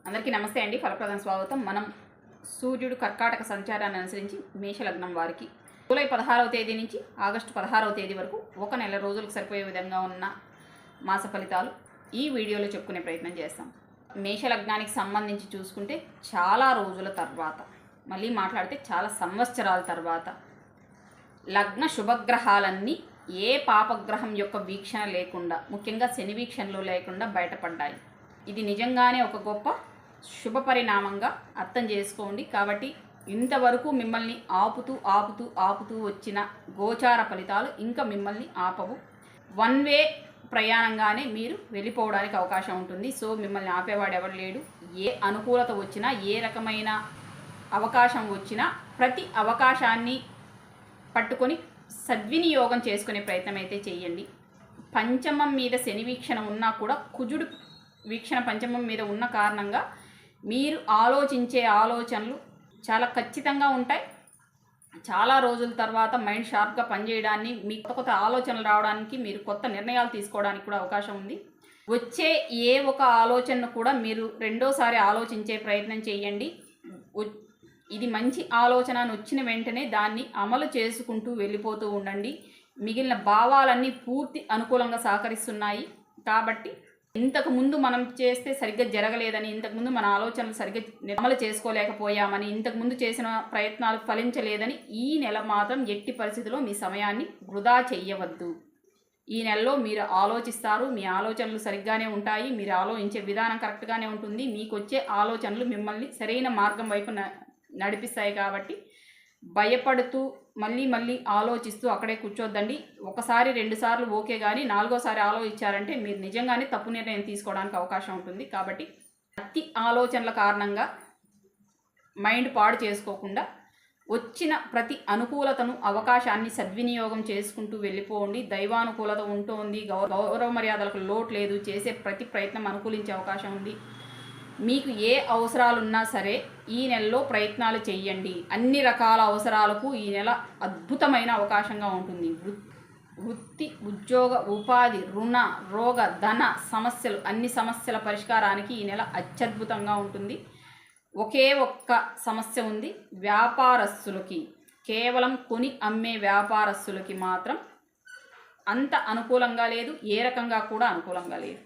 అందరికీ నమస్తే అండి. ఫలప్రదం స్వాగతం. మనం సూర్యుడు కర్కాటక సంచారాన్ని అనుసరించి మేషలగ్నం వారికి జూలై 16వ తేదీ నుంచి ఆగస్టు 16వ తేదీ వరకు ఒక నెల రోజులకు సరిపోయే విధంగా ఉన్న మాస ఫలితాలు ఈ వీడియోలో చెప్పుకునే ప్రయత్నం చేస్తాం. మేషలగ్నానికి సంబంధించి చూసుకుంటే చాలా రోజుల తర్వాత, మళ్ళీ మాట్లాడితే చాలా సంవత్సరాల తర్వాత లగ్న శుభగ్రహాలన్నీ ఏ పాపగ్రహం యొక్క వీక్షణ లేకుండా, ముఖ్యంగా శని వీక్షణలో లేకుండా బయటపడ్డాయి. ఇది నిజంగానే ఒక గొప్ప శుభ పరిణామంగా అర్థం చేసుకోండి. కాబట్టి ఇంతవరకు మిమ్మల్ని ఆపుతూ వచ్చిన గోచార ఫలితాలు ఇంకా మిమ్మల్ని ఆపవు. వన్ వే ప్రయాణంగానే మీరు వెళ్ళిపోవడానికి అవకాశం ఉంటుంది. సో మిమ్మల్ని ఆపేవాడు ఎవరు లేడు. ఏ అనుకూలత వచ్చినా, ఏ రకమైన అవకాశం వచ్చినా ప్రతి అవకాశాన్ని పట్టుకొని సద్వినియోగం చేసుకునే ప్రయత్నం అయితే చేయండి. పంచమం మీద శని వీక్షణ ఉన్నా కూడా కుజుడు వీక్షణ పంచమం మీద ఉన్న కారణంగా మీరు ఆలోచించే ఆలోచనలు చాలా ఖచ్చితంగా ఉంటాయి. చాలా రోజుల తర్వాత మైండ్ షార్ప్గా పనిచేయడాన్ని, మీకు కొత్త ఆలోచనలు రావడానికి, మీరు కొత్త నిర్ణయాలు తీసుకోవడానికి కూడా అవకాశం ఉంది. వచ్చే ఏ ఒక ఆలోచనను కూడా మీరు రెండోసారి ఆలోచించే ప్రయత్నం చేయండి. ఇది మంచి ఆలోచన అని వచ్చిన వెంటనే దాన్ని అమలు చేసుకుంటూ వెళ్ళిపోతూ ఉండండి. మిగిలిన భావాలన్నీ పూర్తి అనుకూలంగా సహకరిస్తున్నాయి. కాబట్టి ఇంతకుముందు మనం చేస్తే సరిగ్గా జరగలేదని, ఇంతకుముందు మన ఆలోచనలు సరిగ్గా అమలు చేసుకోలేకపోయామని, ఇంతకుముందు చేసిన ప్రయత్నాలు ఫలించలేదని ఈ నెల మాత్రం ఎట్టి పరిస్థితుల్లో మీ సమయాన్ని వృధా చెయ్యవద్దు. ఈ నెలలో మీరు ఆలోచిస్తారు, మీ ఆలోచనలు సరిగ్గానే ఉంటాయి, మీరు ఆలోచించే విధానం కరెక్ట్గానే ఉంటుంది. మీకు వచ్చే ఆలోచనలు మిమ్మల్ని సరైన మార్గం వైపు నడిపిస్తాయి. కాబట్టి భయపడుతూ మళ్ళీ ఆలోచిస్తూ అక్కడే కూర్చోద్దండి. ఒకసారి 2 సార్లు ఓకే, కానీ 4వసారి ఆలోచించారంటే మీరు నిజంగానే తప్పు నిర్ణయం తీసుకోవడానికి అవకాశం ఉంటుంది. కాబట్టి అతి ఆలోచనల కారణంగా మైండ్ పాడు చేసుకోకుండా వచ్చిన ప్రతి అనుకూలతను, అవకాశాన్ని సద్వినియోగం చేసుకుంటూ వెళ్ళిపోండి. దైవానుకూలత ఉంటుంది, గౌరవ మర్యాదలకు లోటు లేదు, చేసే ప్రతి ప్రయత్నం అనుకూలించే అవకాశం ఉంది. మీకు ఏ అవసరాలున్నా సరే ఈ నెలలో ప్రయత్నాలు చేయండి. అన్ని రకాల అవసరాలకు ఈ నెల అద్భుతమైన అవకాశంగా ఉంటుంది. వృత్తి, ఉద్యోగ, ఉపాధి, రుణ, రోగ, ధన సమస్యలు, అన్ని సమస్యల పరిష్కారానికి ఈ నెల అత్యద్భుతంగా ఉంటుంది. ఒకే ఒక్క సమస్య ఉంది. వ్యాపారస్తులకి, కేవలం కొని అమ్మే వ్యాపారస్తులకి మాత్రం అంత అనుకూలంగా లేదు, ఏ రకంగా కూడా అనుకూలంగా లేదు.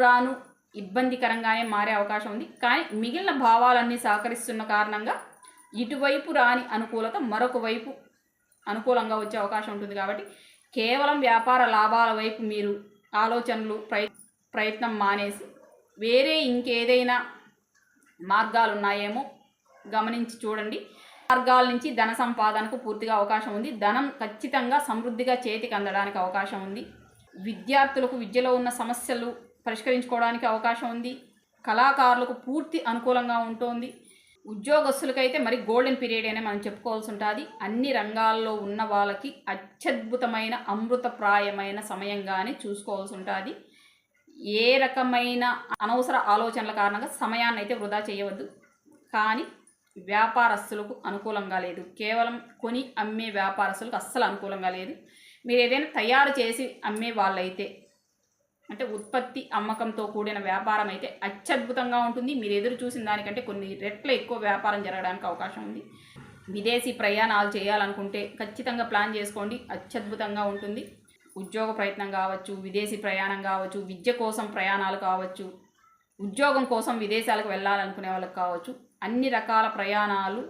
రాను ఇబ్బందికరంగానే మారే అవకాశం ఉంది. కానీ మిగిలిన భావాలన్నీ సహకరిస్తున్న కారణంగా ఇటువైపు రాని అనుకూలత మరొక వైపు అనుకూలంగా వచ్చే అవకాశం ఉంటుంది. కాబట్టి కేవలం వ్యాపార లాభాల వైపు మీరు ఆలోచనలు ప్రయత్నం మానేసి వేరే ఇంకేదైనా మార్గాలు ఉన్నాయేమో గమనించి చూడండి. మార్గాల నుంచి ధన సంపాదనకు పూర్తిగా అవకాశం ఉంది. ధనం ఖచ్చితంగా సమృద్ధిగా చేతికి అందడానికి అవకాశం ఉంది. విద్యార్థులకు విద్యలో ఉన్న సమస్యలు పరిష్కరించుకోవడానికి అవకాశం ఉంది. కళాకారులకు పూర్తి అనుకూలంగా ఉంటుంది. ఉద్యోగస్తులకైతే మరి గోల్డెన్ పీరియడ్ అనే మనం చెప్పుకోవాల్సి ఉంటుంది. అన్ని రంగాల్లో ఉన్న వాళ్ళకి అత్యద్భుతమైన అమృతప్రాయమైన సమయంగానే చూసుకోవాల్సి ఉంటుంది. ఏ రకమైన అనవసర ఆలోచనల కారణంగా సమయాన్ని అయితే వృధా చేయవద్దు. కానీ వ్యాపారస్తులకు అనుకూలంగా లేదు. కేవలం కొని అమ్మే వ్యాపారస్తులకు అస్సలు అనుకూలంగా లేదు. మీరు ఏదైనా తయారు చేసి అమ్మే వాళ్ళైతే, అంటే ఉత్పత్తి అమ్మకంతో కూడిన వ్యాపారం అయితే అత్యద్భుతంగా ఉంటుంది. మీరు ఎదురు చూసిన దానికంటే కొన్ని రెట్ల ఎక్కువ వ్యాపారం జరగడానికి అవకాశం ఉంది. విదేశీ ప్రయాణాలు చేయాలనుకుంటే ఖచ్చితంగా ప్లాన్ చేసుకోండి, అత్యద్భుతంగా ఉంటుంది. ఉద్యోగ ప్రయత్నం కావచ్చు, విదేశీ ప్రయాణం కావచ్చు, విద్య కోసం ప్రయాణాలు కావచ్చు, ఉద్యోగం కోసం విదేశాలకు వెళ్ళాలనుకునే వాళ్ళకి కావచ్చు, అన్ని రకాల ప్రయాణాలు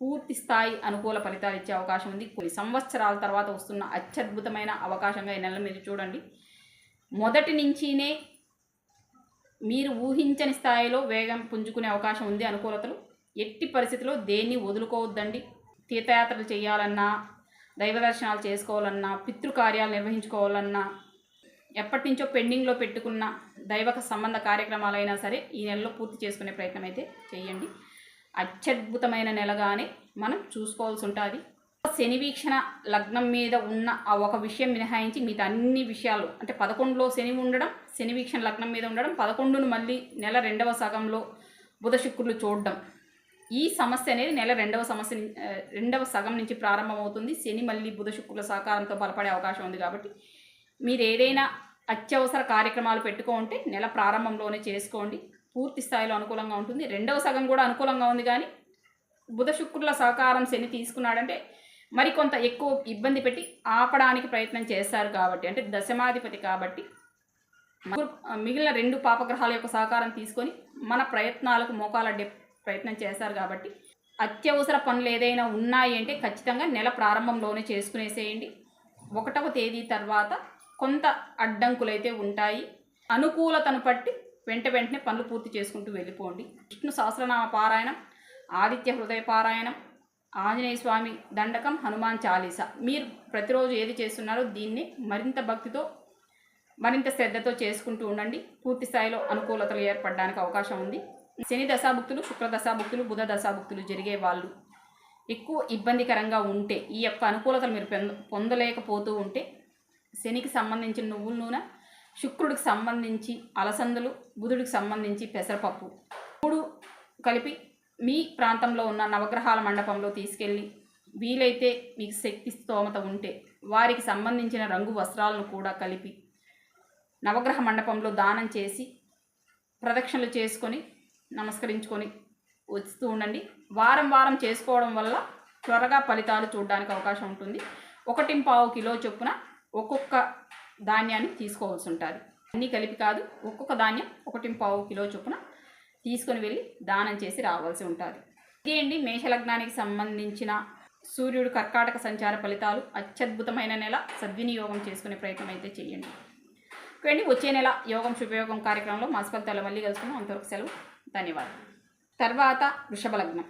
పూర్తి స్థాయి అనుకూల ఫలితాలు ఇచ్చే అవకాశం ఉంది. కొన్ని సంవత్సరాల తర్వాత వస్తున్న అత్యద్భుతమైన అవకాశంగా ఈ నెల మీరు చూడండి. మొదటి నుంచినే మీరు ఊహించని స్థాయిలో వేగం పుంజుకునే అవకాశం ఉంది. అనుకూలతలు ఎట్టి పరిస్థితిలో దేన్ని వదులుకోవద్దండి. తీర్థయాత్రలు చేయాలన్నా, దైవ దర్శనాలు చేసుకోవాలన్నా, పితృకార్యాలు నిర్వహించుకోవాలన్నా, ఎప్పటి నుంచో పెండింగ్లో పెట్టుకున్న దైవక సంబంధ కార్యక్రమాలైనా సరే ఈ నెలలో పూర్తి చేసుకునే ప్రయత్నం అయితే చేయండి. అత్యద్భుతమైన నెలగానే మనం చూసుకోవాల్సి ఉంటుంది. శని వీక్షణ లగ్నం మీద ఉన్న ఆ ఒక విషయం మినహాయించి మిగతా అన్ని విషయాలు, అంటే 11లో శని ఉండడం, శని వీక్షణ లగ్నం మీద ఉండడం, 11ను మళ్ళీ నెల 2వ సగంలో బుధ శుక్రులు చూడడం, ఈ సమస్య అనేది నెల 2వ సగం నుంచి ప్రారంభమవుతుంది. శని మళ్ళీ బుధ శుక్రుల సహకారంతో బలపడే అవకాశం ఉంది. కాబట్టి మీరు ఏదైనా అత్యవసర కార్యక్రమాలు పెట్టుకుంటే నెల ప్రారంభంలోనే చేసుకోండి. పూర్తి స్థాయిలో అనుకూలంగా ఉంటుంది. రెండవ సగం కూడా అనుకూలంగా ఉంది, కానీ బుధ శుక్రుల సహకారం శని తీసుకున్నాడంటే మరికొంత ఎక్కువ ఇబ్బంది పెట్టి ఆపడానికి ప్రయత్నం చేస్తారు కాబట్టి, అంటే దశమాధిపతి కాబట్టి మిగిలిన 2 పాపగ్రహాల యొక్క సహకారం తీసుకొని మన ప్రయత్నాలకు మోకాలడ్డే ప్రయత్నం చేస్తారు కాబట్టి అత్యవసర పనులు ఏదైనా ఉన్నాయి అంటే ఖచ్చితంగా నెల ప్రారంభంలోనే చేసుకునేసేయండి. 1వ తేదీ తర్వాత కొంత అడ్డంకులైతే ఉంటాయి. అనుకూలతను బట్టి వెంటనే పనులు పూర్తి చేసుకుంటూ వెళ్ళిపోండి. విష్ణు సహస్రనామ పారాయణం, ఆదిత్య హృదయ పారాయణం, ఆంజనేయ స్వామి దండకం, హనుమాన్ చాలీసా మీరు ప్రతిరోజు ఏది చేస్తున్నారో దీన్ని మరింత భక్తితో మరింత శ్రద్ధతో చేసుకుంటూ ఉండండి. పూర్తి స్థాయిలో అనుకూలతలు ఏర్పడడానికి అవకాశం ఉంది. శని దశాభుక్తులు, శుక్ర దశాభుక్తులు, బుధ దశాభుక్తులు జరిగే వాళ్ళు ఎక్కువ ఇబ్బందికరంగా ఉంటే, ఈ యొక్క అనుకూలతలు మీరు పొందలేకపోతూ ఉంటే శనికి సంబంధించిన నువ్వుల నూనె, శుక్రుడికి సంబంధించి అలసందలు, బుధుడికి సంబంధించి పెసరపప్పు 3 కలిపి మీ ప్రాంతంలో ఉన్న నవగ్రహాల మండపంలో తీసుకెళ్ళి, వీలైతే మీకు శక్తి స్తోమత ఉంటే వారికి సంబంధించిన రంగు వస్త్రాలను కూడా కలిపి నవగ్రహ మండపంలో దానం చేసి ప్రదక్షిణలు చేసుకొని నమస్కరించుకొని వస్తూ ఉండండి. వారం చేసుకోవడం వల్ల త్వరగా ఫలితాలు చూడడానికి అవకాశం ఉంటుంది. 1.25 కిలో చొప్పున ఒక్కొక్క ధాన్యాన్ని తీసుకోవాల్సి ఉంటుంది. అన్నీ కలిపి కాదు, ఒక్కొక్క ధాన్యం 1.25 కిలో చొప్పున తీసుకొని వెళ్ళి దానం చేసి రావాల్సి ఉంటుంది. ఇదే అండి మేషలగ్నానికి సంబంధించిన సూర్యుడు కర్కాటక సంచార ఫలితాలు. అత్యద్భుతమైన నెల, సద్వినియోగం చేసుకునే ప్రయత్నం అయితే చేయండి. వచ్చే నెల యోగం శుభయోగం కార్యక్రమంలో మాస ఫలితాలు మళ్ళీ కలుసుకుందాం. అంతవరకు సెలవు, ధన్యవాదాలు. తర్వాత వృషభ లగ్నం.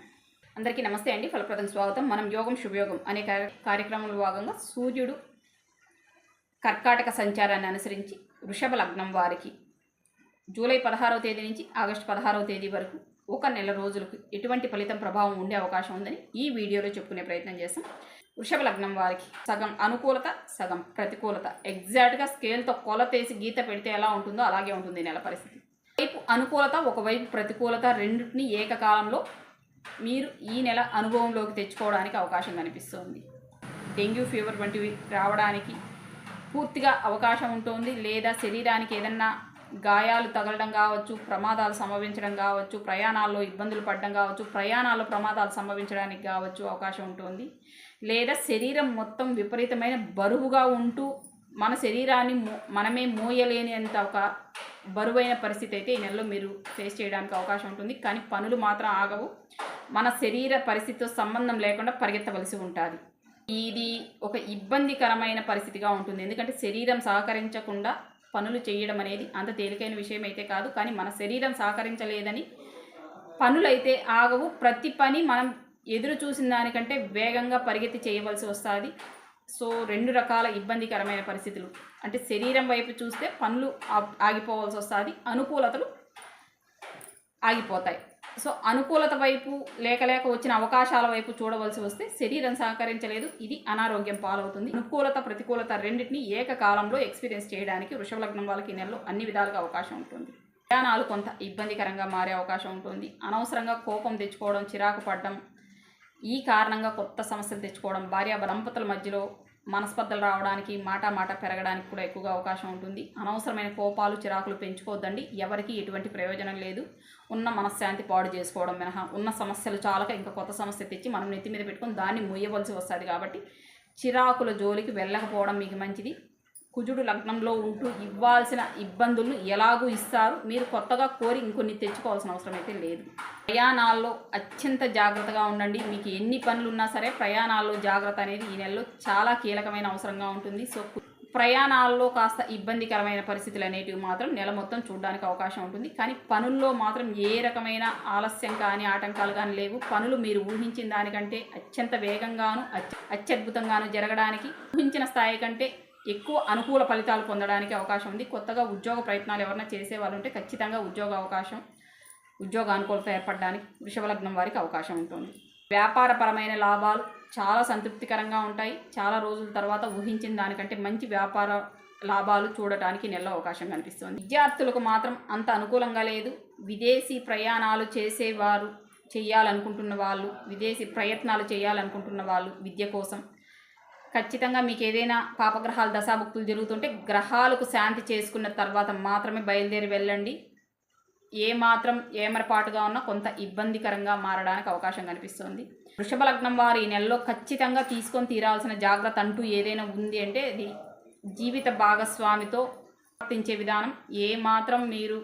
అందరికీ నమస్తే అండి, ఫలప్రదం స్వాగతం. మనం యోగం శుభయోగం అనే కార్యక్రమంలో భాగంగా సూర్యుడు కర్కాటక సంచారాన్ని అనుసరించి వృషభ లగ్నం వారికి జూలై 16వ తేదీ నుంచి ఆగస్టు 16వ తేదీ వరకు 1 నెల రోజులకు ఎటువంటి ఫలితం ప్రభావం ఉండే అవకాశం ఉందని ఈ వీడియోలో చెప్పుకునే ప్రయత్నం చేస్తాం. వృషభ లగ్నం వారికి సగం అనుకూలత, సగం ప్రతికూలత. ఎగ్జాక్ట్గా స్కేల్తో కొలతేసి గీత పెడితే ఎలా ఉంటుందో అలాగే ఉంటుంది నెల పరిస్థితి. వైపు అనుకూలత, ఒకవైపు ప్రతికూలత, రెండింటిని ఏకకాలంలో మీరు ఈ నెల అనుభవంలోకి తెచ్చుకోవడానికి అవకాశం కనిపిస్తుంది. డెంగ్యూ ఫీవర్ వంటివి రావడానికి పూర్తిగా అవకాశం ఉంటుంది. లేదా శరీరానికి ఏదన్నా గాయాలు తగలడం కావచ్చు, ప్రమాదాలు సంభవించడం కావచ్చు, ప్రయాణాల్లో ఇబ్బందులు పడడం కావచ్చు, ప్రయాణాల్లో ప్రమాదాలు సంభవించడానికి కావచ్చు అవకాశం ఉంటుంది. లేదా శరీరం మొత్తం విపరీతమైన బరువుగా ఉంటూ మన శరీరాన్ని మనమే మోయలేనంత ఒక బరువైన పరిస్థితి అయితే ఈ నెలలో మీరు ఫేస్ చేయడానికి అవకాశం ఉంటుంది. కానీ పనులు మాత్రం ఆగవు. మన శరీర పరిస్థితితో సంబంధం లేకుండా పరిగెత్తవలసి ఉంటుంది. ఇది ఒక ఇబ్బందికరమైన పరిస్థితిగా ఉంటుంది. ఎందుకంటే శరీరం సహకరించకుండా పనులు చేయడం అనేది అంత తేలికైన విషయం అయితే కాదు. కానీ మన శరీరం సహకరించలేదని పనులైతే ఆగవు. ప్రతి పని మనం ఎదురు చూసిన దానికంటే వేగంగా పరిగెత్తి చేయవలసి వస్తుంది. సో 2 రకాల ఇబ్బందికరమైన పరిస్థితులు. అంటే శరీరం వైపు చూస్తే పనులు ఆగిపోవాల్సి వస్తుంది, అనుకూలతలు ఆగిపోతాయి. సో అనుకూలత వైపు లేక వచ్చిన అవకాశాల వైపు చూడవలసి వస్తే శరీరం సహకరించలేదు, ఇది అనారోగ్యం పాలవుతుంది. అనుకూలత ప్రతికూలత రెండింటిని ఏకకాలంలో ఎక్స్పీరియన్స్ చేయడానికి వృషభ లగ్నం వాళ్ళకి ఈ నెలలో అన్ని విధాలుగా అవకాశం ఉంటుంది. ప్రయాణాలు కొంత ఇబ్బందికరంగా మారే అవకాశం ఉంటుంది. అనవసరంగా కోపం తెచ్చుకోవడం, చిరాకు పడడం, ఈ కారణంగా కొత్త సమస్యలు తెచ్చుకోవడం, భార్య దంపతుల మధ్యలో మనస్పర్ధలు రావడానికి, మాట పెరగడానికి కూడా ఎక్కువగా అవకాశం ఉంటుంది. అనవసరమైన కోపాలు, చిరాకులు పెంచుకోవద్దండి. ఎవరికి ఎటువంటి ప్రయోజనం లేదు. ఉన్న మనశ్శాంతి పాడు చేసుకోవడం మినహా ఉన్న సమస్యలు చాలక ఇంకా కొత్త సమస్య తెచ్చి మనం నెత్తి మీద పెట్టుకొని దాన్ని మొయ్యవలసి వస్తుంది. కాబట్టి చిరాకుల జోలికి వెళ్ళకపోవడం మీకు మంచిది. కుజుడు లగ్నంలో ఉంటూ ఇవ్వాల్సిన ఇబ్బందులను ఎలాగూ ఇస్తారు. మీరు కొత్తగా కోరి ఇంకొన్ని తెచ్చుకోవాల్సిన అవసరం అయితే లేదు. ప్రయాణాల్లో అత్యంత జాగ్రత్తగా ఉండండి. మీకు ఎన్ని పనులు ఉన్నా సరే ప్రయాణాల్లో జాగ్రత్త అనేది ఈ నెలలో చాలా కీలకమైన అవసరంగా ఉంటుంది. సో ప్రయాణాల్లో కాస్త ఇబ్బందికరమైన పరిస్థితులు అనేటివి మాత్రం నెల మొత్తం చూడడానికి అవకాశం ఉంటుంది. కానీ పనుల్లో మాత్రం ఏ రకమైన ఆలస్యం కానీ ఆటంకాలు కానీ లేవు. పనులు మీరు ఊహించిన దానికంటే అత్యంత వేగంగాను అత్యద్భుతంగాను జరగడానికి, ఊహించిన స్థాయి కంటే ఎక్కువ అనుకూల ఫలితాలు పొందడానికి అవకాశం ఉంది. కొత్తగా ఉద్యోగ ప్రయత్నాలు ఎవరైనా చేసే వాళ్ళు ఉంటే ఖచ్చితంగా ఉద్యోగ అనుకూలత ఏర్పడడానికి వృషభ లగ్నం వారికి అవకాశం ఉంటుంది. వ్యాపారపరమైన లాభాలు చాలా సంతృప్తికరంగా ఉంటాయి. చాలా రోజుల తర్వాత ఊహించిన దానికంటే మంచి వ్యాపార లాభాలు చూడటానికి నెలలో అవకాశం కనిపిస్తుంది. విద్యార్థులకు మాత్రం అంత అనుకూలంగా లేదు. విదేశీ ప్రయాణాలు చేసేవారు, చేయాలనుకుంటున్న వాళ్ళు, విదేశీ ప్రయత్నాలు చేయాలనుకుంటున్న వాళ్ళు విద్య కోసం ఖచ్చితంగా మీకు ఏదైనా పాపగ్రహాల దశాభుక్తులు జరుగుతుంటే గ్రహాలకు శాంతి చేసుకున్న తర్వాత మాత్రమే బయలుదేరి వెళ్ళండి. ఏమాత్రం ఏమరపాటుగా ఉన్నా కొంత ఇబ్బందికరంగా మారడానికి అవకాశం కనిపిస్తుంది. వృషభ లగ్నం వారు ఈ నెలలో ఖచ్చితంగా తీసుకొని తీరాల్సిన జాగ్రత్త అంటూ ఏదైనా ఉంది అంటే అది జీవిత భాగస్వామితో ప్రవర్తించే విధానం. ఏమాత్రం మీరు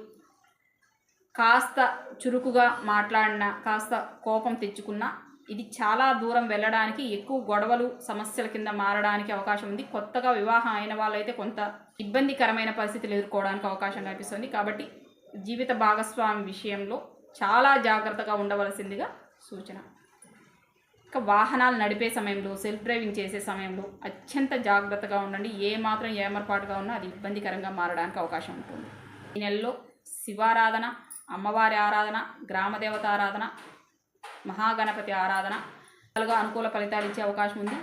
కాస్త చురుకుగా మాట్లాడినా, కాస్త కోపం తెచ్చుకున్నా ఇది చాలా దూరం వెళ్ళడానికి, ఎక్కువ గొడవలు సమస్యల కింద మారడానికి అవకాశం ఉంది. కొత్తగా వివాహం అయిన వాళ్ళైతే కొంత ఇబ్బందికరమైన పరిస్థితులు ఎదుర్కోవడానికి అవకాశం కనిపిస్తుంది. కాబట్టి జీవిత భాగస్వామి విషయంలో చాలా జాగ్రత్తగా ఉండవలసిందిగా సూచన. ఇక వాహనాలు నడిపే సమయంలో, సెల్ఫ్ డ్రైవింగ్ చేసే సమయంలో అత్యంత జాగ్రత్తగా ఉండండి. ఏమాత్రం ఏమరపాటుగా ఉన్నా అది ఇబ్బందికరంగా మారడానికి అవకాశం ఉంటుంది. ఈ నెలలో శివారాధన, అమ్మవారి ఆరాధన, గ్రామదేవత ఆరాధన, మహాగణపతి ఆరాధన అనుకూల ఫలితాలు ఇచ్చే అవకాశం ఉంది.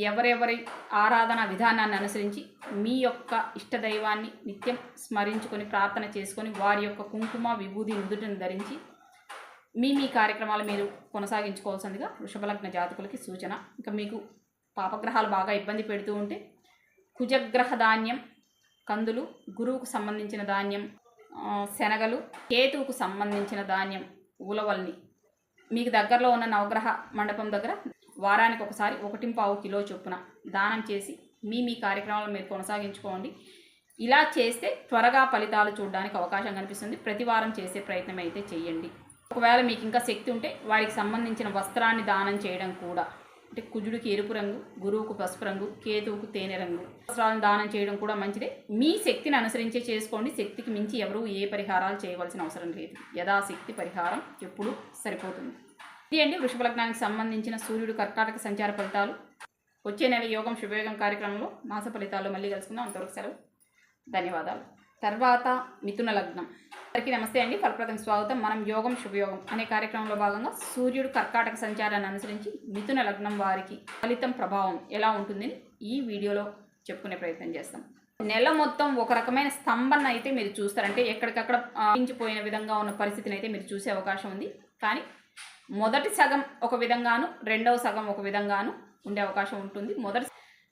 ఎవరెవరి ఆరాధన విధానాన్ని అనుసరించి మీ యొక్క ఇష్టదైవాన్ని నిత్యం స్మరించుకొని ప్రార్థన చేసుకొని వారి యొక్క కుంకుమ విభూది నుదుటిని ధరించి మీ కార్యక్రమాలు మీరు కొనసాగించుకోవాల్సిందిగా వృషభ లగ్న జాతకులకి సూచన. ఇంకా మీకు పాపగ్రహాలు బాగా ఇబ్బంది పెడుతూ ఉంటే కుజగ్రహ ధాన్యం, కందులు, గురువుకు సంబంధించిన ధాన్యం, శనగలు, కేతువుకు సంబంధించిన ధాన్యం, ఉలవల్ని మీకు దగ్గరలో ఉన్న నవగ్రహ మండపం దగ్గర వారానికి ఒకసారి 1.5 కిలో చొప్పున దానం చేసి మీ కార్యక్రమాలను మీరు కొనసాగించుకోండి. ఇలా చేస్తే త్వరగా ఫలితాలు చూడడానికి అవకాశం కనిపిస్తుంది. ప్రతి వారం చేసే ప్రయత్నం అయితే చేయండి. ఒకవేళ మీకు ఇంకా శక్తి ఉంటే వారికి సంబంధించిన వస్త్రాన్ని దానం చేయడం కూడా, అంటే కుజుడికి ఎరుపు రంగు, గురువుకు పసుపు రంగు, కేతువుకు తేనె రంగు వస్త్రాలను దానం చేయడం కూడా మంచిదే. మీ శక్తిని అనుసరించే చేసుకోండి. శక్తికి మించి ఎవరూ ఏ పరిహారాలు చేయవలసిన అవసరం లేదు. యథాశక్తి పరిహారం ఎప్పుడూ సరిపోతుంది. ఇది అండి వృషభ లగ్నానికి సంబంధించిన సూర్యుడు కర్కాటక సంచార ఫలితాలు. వచ్చే నెల యోగం శుభయోగం కార్యక్రమంలో మాస ఫలితాలు మళ్ళీ కలుసుకుందాం. అంతవరకు సెలవు. ధన్యవాదాలు. తర్వాత మిథున లగ్నం. అందరికీ నమస్తే అండి. ఫలప్రదం స్వాగతం. మనం యోగం శుభయోగం అనే కార్యక్రమంలో భాగంగా సూర్యుడు కర్కాటక సంచారాన్ని అనుసరించి మిథున లగ్నం వారికి ఫలితం ప్రభావం ఎలా ఉంటుందని ఈ వీడియోలో చెప్పుకునే ప్రయత్నం చేస్తాం. నెల మొత్తం ఒక రకమైన స్తంభన అయితే మీరు చూస్తారంటే ఎక్కడికక్కడ ఆగించిపోయిన విధంగా ఉన్న పరిస్థితిని అయితే మీరు చూసే అవకాశం ఉంది. కానీ మొదటి సగం ఒక విధంగాను, రెండవ సగం ఒక విధంగాను ఉండే అవకాశం ఉంటుంది.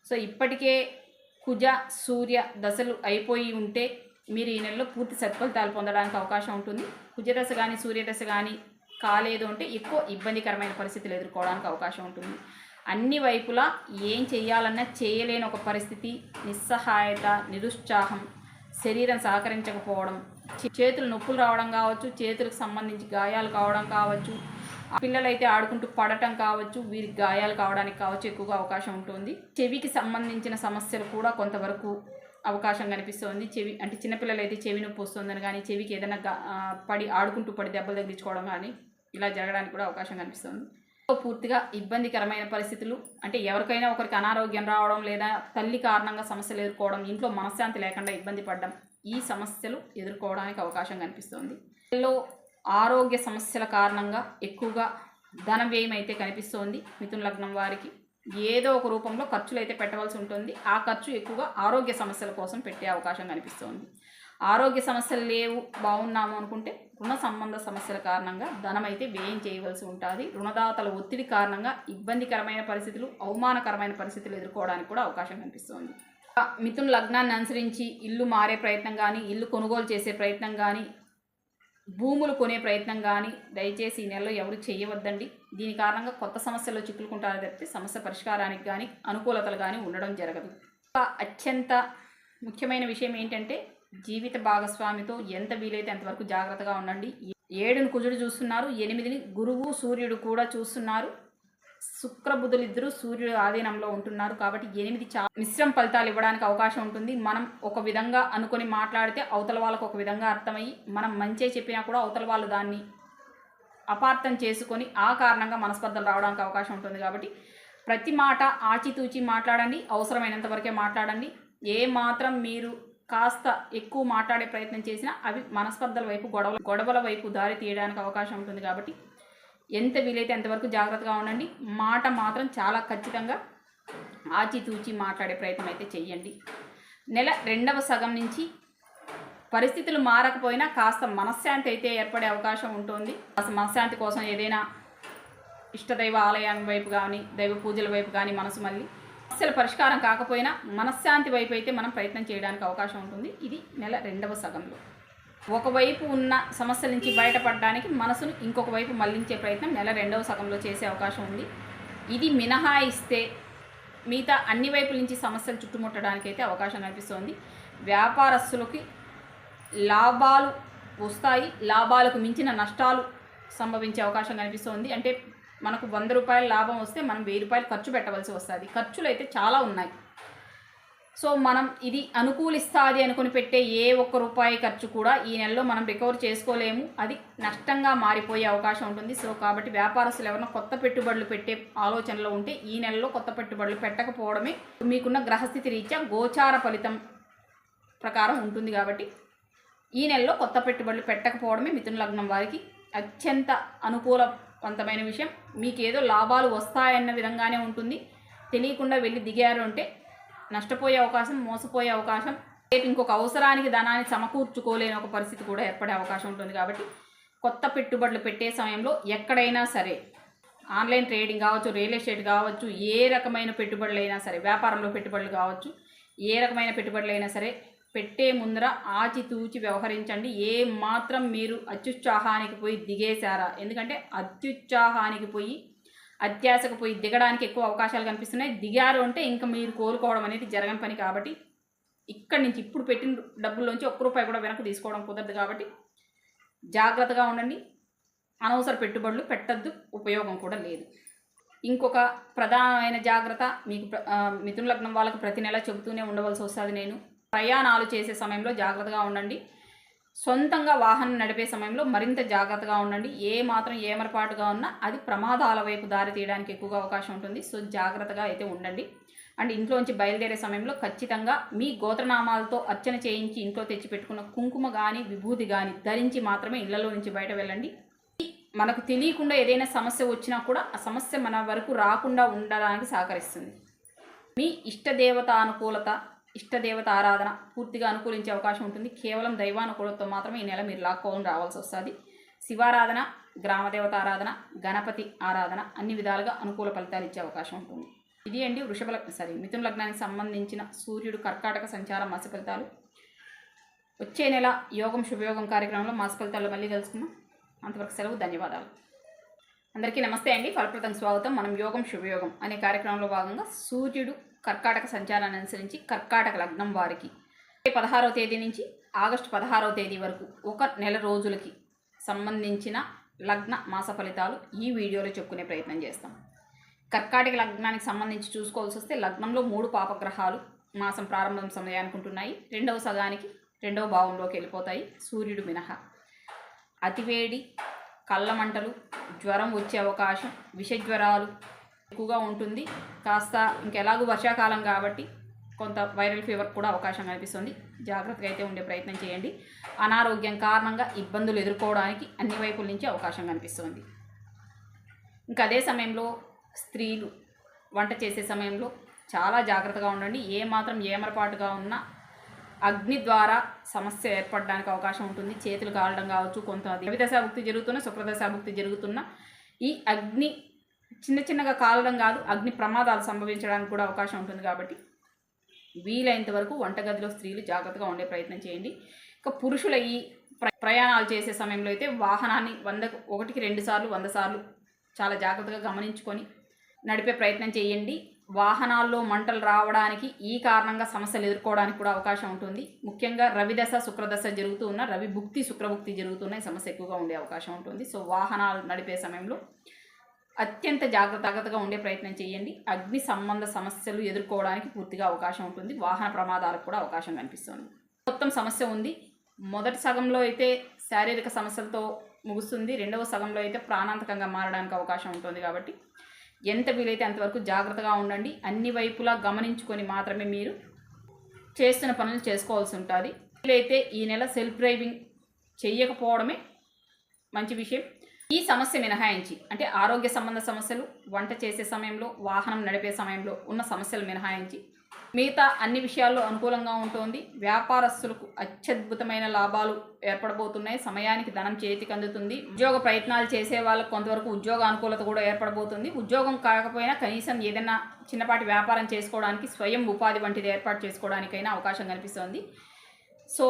సో ఇప్పటికే కుజ సూర్య దశలు అయిపోయి ఉంటే మీరు ఈ నెలలో పూర్తి సత్ఫలితాలు పొందడానికి అవకాశం ఉంటుంది. కుజదశ కానీ సూర్యదశ కానీ కాలేదు అంటే ఎక్కువ ఇబ్బందికరమైన పరిస్థితులు ఎదుర్కోవడానికి అవకాశం ఉంటుంది. అన్ని వైపులా ఏం చేయాలన్నా చేయలేని ఒక పరిస్థితి, నిస్సహాయత, నిరుత్సాహం, శరీరం సహకరించకపోవడం, చేతులు నొప్పులు రావడం కావచ్చు, చేతులకు సంబంధించి గాయాలు కావడం కావచ్చు, పిల్లలైతే ఆడుకుంటూ పడటం కావచ్చు, వీరికి గాయాలు కావడానికి కావచ్చు ఎక్కువగా అవకాశం ఉంటుంది. చెవికి సంబంధించిన సమస్యలు కూడా కొంతవరకు అవకాశం కనిపిస్తుంది. చెవి అంటే చిన్నపిల్లలు అయితే చెవి నొప్పి వస్తుందని కానీ, చెవికి ఏదైనా ఆడుకుంటూ పడి దెబ్బలు తగిలించుకోవడం కానీ ఇలా జరగడానికి కూడా అవకాశం కనిపిస్తుంది. పూర్తిగా ఇబ్బందికరమైన పరిస్థితులు అంటే ఎవరికైనా ఒకరికి అనారోగ్యం రావడం, లేదా తల్లి కారణంగా సమస్యలు ఎదుర్కోవడం, ఇంట్లో మనశ్శాంతి లేకుండా ఇబ్బంది పడడం, ఈ సమస్యలు ఎదుర్కోవడానికి అవకాశం కనిపిస్తుంది. ఆరోగ్య సమస్యల కారణంగా ఎక్కువగా ధన వ్యయం అయితే కనిపిస్తోంది. మిథున లగ్నం వారికి ఏదో ఒక రూపంలో ఖర్చులు అయితే పెట్టవలసి ఉంటుంది. ఆ ఖర్చు ఎక్కువగా ఆరోగ్య సమస్యల కోసం పెట్టే అవకాశం కనిపిస్తోంది. ఆరోగ్య సమస్యలు లేవు, బాగున్నాము అనుకుంటే రుణ సంబంధ సమస్యల కారణంగా ధనం అయితే వ్యయం చేయవలసి ఉంటుంది. రుణదాతల ఒత్తిడి కారణంగా ఇబ్బందికరమైన పరిస్థితులు, అవమానకరమైన పరిస్థితులు ఎదుర్కోవడానికి కూడా అవకాశం కనిపిస్తోంది. మిథున లగ్నాన్ని అనుసరించి ఇల్లు మారే ప్రయత్నం కానీ, ఇల్లు కొనుగోలు చేసే ప్రయత్నం కానీ, భూములు కొనే ప్రయత్నం కానీ దయచేసి ఈ నెలలో ఎవరు చేయవద్దండి. దీని కారణంగా కొత్త సమస్యల్లో చిక్కుకుంటారో తప్పితే సమస్య పరిష్కారానికి కానీ అనుకూలతలు కానీ ఉండడం జరగదు. అత్యంత ముఖ్యమైన విషయం ఏంటంటే జీవిత భాగస్వామితో ఎంత వీలైతే అంతవరకు జాగ్రత్తగా ఉండండి. 7ని కుజుడు చూస్తున్నారు, 8ని గురువు సూర్యుడు కూడా చూస్తున్నారు. శుక్రబుధులు ఇద్దరు సూర్యుడు ఆధీనంలో ఉంటున్నారు. కాబట్టి 8 చాలా మిశ్రమ ఫలితాలు ఇవ్వడానికి అవకాశం ఉంటుంది. మనం ఒక విధంగా అనుకొని మాట్లాడితే అవతల వాళ్ళకు ఒక విధంగా అర్థమయ్యి, మనం మంచి చెప్పినా కూడా అవతల వాళ్ళు దాన్ని అపార్థం చేసుకొని ఆ కారణంగా మనస్పర్ధలు రావడానికి అవకాశం ఉంటుంది. కాబట్టి ప్రతి మాట ఆచితూచి మాట్లాడండి, అవసరమైనంత వరకే మాట్లాడండి. ఏ మాత్రం మీరు కాస్త ఎక్కువ మాట్లాడే ప్రయత్నం చేసినా అవి మనస్పర్ధల వైపు, గొడవల వైపు దారి తీయడానికి అవకాశం ఉంటుంది. కాబట్టి ఎంత వీలైతే అంతవరకు జాగ్రత్తగా ఉండండి. మాట మాత్రం చాలా ఖచ్చితంగా ఆచితూచి మాట్లాడే ప్రయత్నం అయితే చెయ్యండి. నెల 2వ సగం నుంచి పరిస్థితులు మారకపోయినా కాస్త మనశ్శాంతి అయితే ఏర్పడే అవకాశం ఉంటుంది. అసలు మనశ్శాంతి కోసం ఏదైనా ఇష్టదైవ ఆలయం వైపు కానీ, దైవ పూజల వైపు కానీ మనసు మళ్ళీ సమస్యల పరిష్కారం కాకపోయినా మనశ్శాంతి వైపు అయితే మనం ప్రయత్నం చేయడానికి అవకాశం ఉంటుంది. ఇది నెల 2వ సగంలో. ఒకవైపు ఉన్న సమస్యల నుంచి బయటపడడానికి మనసును ఇంకొక వైపు మళ్లించే ప్రయత్నం నెల రెండవ సగంలో చేసే అవకాశం ఉంది. ఇది మినహాయిస్తే మిగతా అన్ని వైపుల నుంచి సమస్యలు చుట్టుముట్టడానికి అయితే అవకాశం కనిపిస్తోంది. వ్యాపారస్తులకి లాభాలు వస్తాయి, లాభాలకు మించిన నష్టాలు సంభవించే అవకాశం కనిపిస్తోంది. అంటే మనకు 100 రూపాయల లాభం వస్తే మనం 1000 రూపాయలు ఖర్చు పెట్టవలసి వస్తుంది. ఖర్చులు అయితే చాలా ఉన్నాయి. సో మనం ఇది అనుకూలిస్తుంది అనుకుని పెట్టే ఏ ఒక్క రూపాయి ఖర్చు కూడా ఈ నెలలో మనం రికవర్ చేసుకోలేము, అది నష్టంగా మారిపోయే అవకాశం ఉంటుంది. సో కాబట్టి వ్యాపారస్తులు ఎవరైనా కొత్త పెట్టుబడులు పెట్టే ఆలోచనలో ఉంటే ఈ నెలలో కొత్త పెట్టుబడులు పెట్టకపోవడమే మీకున్న గ్రహస్థితి రీత్యా గోచార ఫలితం ప్రకారం ఉంటుంది. కాబట్టి ఈ నెలలో కొత్త పెట్టుబడులు పెట్టకపోవడమే మిథున లగ్నం వారికి అత్యంత అనుకూలవంతమైన విషయం. మీకేదో లాభాలు వస్తాయన్న విధంగానే ఉంటుంది. తెలియకుండా వెళ్ళి దిగారు అంటే నష్టపోయే అవకాశం, మోసపోయే అవకాశం, రేపు ఇంకొక అవసరానికి ధనాన్ని సమకూర్చుకోలేని ఒక పరిస్థితి కూడా ఏర్పడే అవకాశం ఉంటుంది. కాబట్టి కొత్త పెట్టుబడులు పెట్టే సమయంలో ఎక్కడైనా సరే ఆన్లైన్ ట్రేడింగ్ కావచ్చు, రియల్ ఎస్టేట్ కావచ్చు, ఏ రకమైన పెట్టుబడులు అయినా సరే, వ్యాపారంలో పెట్టుబడులు కావచ్చు, ఏ రకమైన పెట్టుబడులు అయినా సరే పెట్టే ముందర ఆచితూచి వ్యవహరించండి. ఏ మాత్రం మీరు అత్యుత్సాహానికి పోయి దిగేశారా? ఎందుకంటే అత్యుత్సాహానికి పోయి అత్యాశకు పోయి దిగడానికి ఎక్కువ అవకాశాలు కనిపిస్తున్నాయి. దిగారు అంటే ఇంకా మీరు కోలుకోవడం అనేది జరగని పని. కాబట్టి ఇక్కడి నుంచి ఇప్పుడు పెట్టిన డబ్బుల్లోంచి ఒక్క రూపాయి కూడా వెనక్కి తీసుకోవడం కుదరదు. కాబట్టి జాగ్రత్తగా ఉండండి. అనవసర పెట్టుబడులు పెట్టద్దు, ఉపయోగం కూడా లేదు. ఇంకొక ప్రధానమైన జాగ్రత్త మీకు మిథున లగ్నం వాళ్ళకు ప్రతి నెల చెబుతూనే ఉండవలసి వస్తుంది. నేను ప్రయాణాలు చేసే సమయంలో జాగ్రత్తగా ఉండండి. సొంతంగా వాహనం నడిపే సమయంలో మరింత జాగ్రత్తగా ఉండండి. ఏ మాత్రం ఏమరపాటుగా ఉన్నా అది ప్రమాదాల వైపు దారి తీయడానికి ఎక్కువగా అవకాశం ఉంటుంది. సో జాగ్రత్తగా అయితే ఉండండి. అండ్ ఇంట్లోంచి బయలుదేరే సమయంలో ఖచ్చితంగా మీ గోత్రనామాలతో అర్చన చేయించి ఇంట్లో తెచ్చిపెట్టుకున్న కుంకుమ కానీ విభూతి కానీ ధరించి మాత్రమే ఇళ్లలో నుంచి బయట వెళ్ళండి. మనకు తెలియకుండా ఏదైనా సమస్య వచ్చినా కూడా ఆ సమస్య మన వరకు రాకుండా ఉండడానికి సహకరిస్తుంది. మీ ఇష్టదేవత అనుకూలత, ఇష్టదేవత ఆరాధన పూర్తిగా అనుకూలించే అవకాశం ఉంటుంది. కేవలం దైవానుకూలతో మాత్రమే ఈ నెల మీరు లాక్కోవాలని రావాల్సి వస్తుంది. శివారాధన, గ్రామదేవత ఆరాధన, గణపతి ఆరాధన అన్ని విధాలుగా అనుకూల ఫలితాలు ఇచ్చే అవకాశం ఉంటుంది. ఇది అండి మిథున లగ్నానికి సంబంధించిన సూర్యుడు కర్కాటక సంచారం మాస ఫలితాలు. వచ్చే నెల యోగం శుభయోగం కార్యక్రమంలో మాస ఫలితాలు మళ్ళీ కలుసుకుందాం. అంతవరకు సెలవు. ధన్యవాదాలు. అందరికీ నమస్తే అండి. ఫలప్రదం స్వాగతం. మనం యోగం శుభయోగం అనే కార్యక్రమంలో భాగంగా సూర్యుడు కర్కాటక సంచారాన్ని అనుసరించి కర్కాటక లగ్నం వారికి 16వ తేదీ నుంచి ఆగస్టు 16వ తేదీ వరకు ఒక నెల రోజులకి సంబంధించిన లగ్న మాస ఫలితాలు ఈ వీడియోలో చెప్పుకునే ప్రయత్నం చేస్తాం. కర్కాటక లగ్నానికి సంబంధించి చూసుకోవాల్సి వస్తే లగ్నంలో 3 పాపగ్రహాలు మాసం ప్రారంభం సమయానికి ఉంటున్నాయి. రెండవ సగానికి రెండవ భావంలోకి వెళ్ళిపోతాయి సూర్యుడు మినహా. అతివేడి, కళ్ళమంటలు, జ్వరం వచ్చే అవకాశం, విషజ్వరాలు ఎక్కువగా ఉంటుంది. కాస్త ఇంకెలాగూ వర్షాకాలం కాబట్టి కొంత వైరల్ ఫీవర్ కూడా అవకాశం కనిపిస్తుంది. జాగ్రత్తగా అయితే ఉండే ప్రయత్నం చేయండి. అనారోగ్యం కారణంగా ఇబ్బందులు ఎదుర్కోవడానికి అన్ని వైపుల నుంచి అవకాశం కనిపిస్తుంది. ఇంకా అదే సమయంలో స్త్రీలు వంట చేసే సమయంలో చాలా జాగ్రత్తగా ఉండండి. ఏమాత్రం ఏమరపాటుగా ఉన్నా అగ్ని ద్వారా సమస్య ఏర్పడడానికి అవకాశం ఉంటుంది. చేతులు కాలడం కావచ్చు, కొంత రవిదశాభుక్తి జరుగుతున్న, శుక్రదశాభుక్తి జరుగుతున్న ఈ అగ్ని చిన్నగా కాలడం కాదు, అగ్ని ప్రమాదాలు సంభవించడానికి కూడా అవకాశం ఉంటుంది. కాబట్టి వీలైనంత వరకు వంటగదిలో స్త్రీలు జాగ్రత్తగా ఉండే ప్రయత్నం చేయండి. ఇక పురుషుల ఈ ప్రయాణాలు చేసే సమయంలో అయితే వాహనాన్ని 1కి 2 సార్లు 100 సార్లు చాలా జాగ్రత్తగా గమనించుకొని నడిపే ప్రయత్నం చేయండి. వాహనాల్లో మంటలు రావడానికి ఈ కారణంగా సమస్యలు ఎదుర్కోవడానికి కూడా అవకాశం ఉంటుంది. ముఖ్యంగా రవిదశ శుక్రదశ జరుగుతూ ఉన్న, రవి భుక్తి శుక్రభుక్తి జరుగుతున్న ఈ సమస్య ఎక్కువగా ఉండే అవకాశం ఉంటుంది. సో వాహనాలు నడిపే సమయంలో అత్యంత జాగ్రత్తగా ఉండే ప్రయత్నం చేయండి. అగ్ని సంబంధ సమస్యలు ఎదుర్కోవడానికి పూర్తిగా అవకాశం ఉంటుంది. వాహన ప్రమాదాలకు కూడా అవకాశం కనిపిస్తుంది. మొత్తం సమస్య ఉంది. మొదటి సగంలో అయితే శారీరక సమస్యలతో ముగుస్తుంది. రెండవ సగంలో అయితే ప్రాణాంతకంగా మారడానికి అవకాశం ఉంటుంది. కాబట్టి ఎంత వీలైతే అంతవరకు జాగ్రత్తగా ఉండండి. అన్ని వైపులా గమనించుకొని మాత్రమే మీరు చేస్తున్న పనులు చేసుకోవాల్సి ఉంటుంది. వీలైతే ఈ నెల సెల్ఫ్ డ్రైవింగ్ చేయకపోవడమే మంచి విషయం. ఈ సమస్య మినహాయించి, అంటే ఆరోగ్య సంబంధ సమస్యలు, వంట చేసే సమయంలో, వాహనం నడిపే సమయంలో ఉన్న సమస్యలు మినహాయించి మిగతా అన్ని విషయాల్లో అనుకూలంగా ఉంటుంది. వ్యాపారస్తులకు అత్యద్భుతమైన లాభాలు ఏర్పడబోతున్నాయి. సమయానికి ధనం చేతికి అందుతుంది. ఉద్యోగ ప్రయత్నాలు చేసే వాళ్ళకు కొంతవరకు ఉద్యోగ అనుకూలత కూడా ఏర్పడబోతుంది. ఉద్యోగం కాకపోయినా కనీసం ఏదైనా చిన్నపాటి వ్యాపారం చేసుకోవడానికి, స్వయం ఉపాధి వంటిది ఏర్పాటు చేసుకోవడానికైనా అవకాశం కనిపిస్తుంది. సో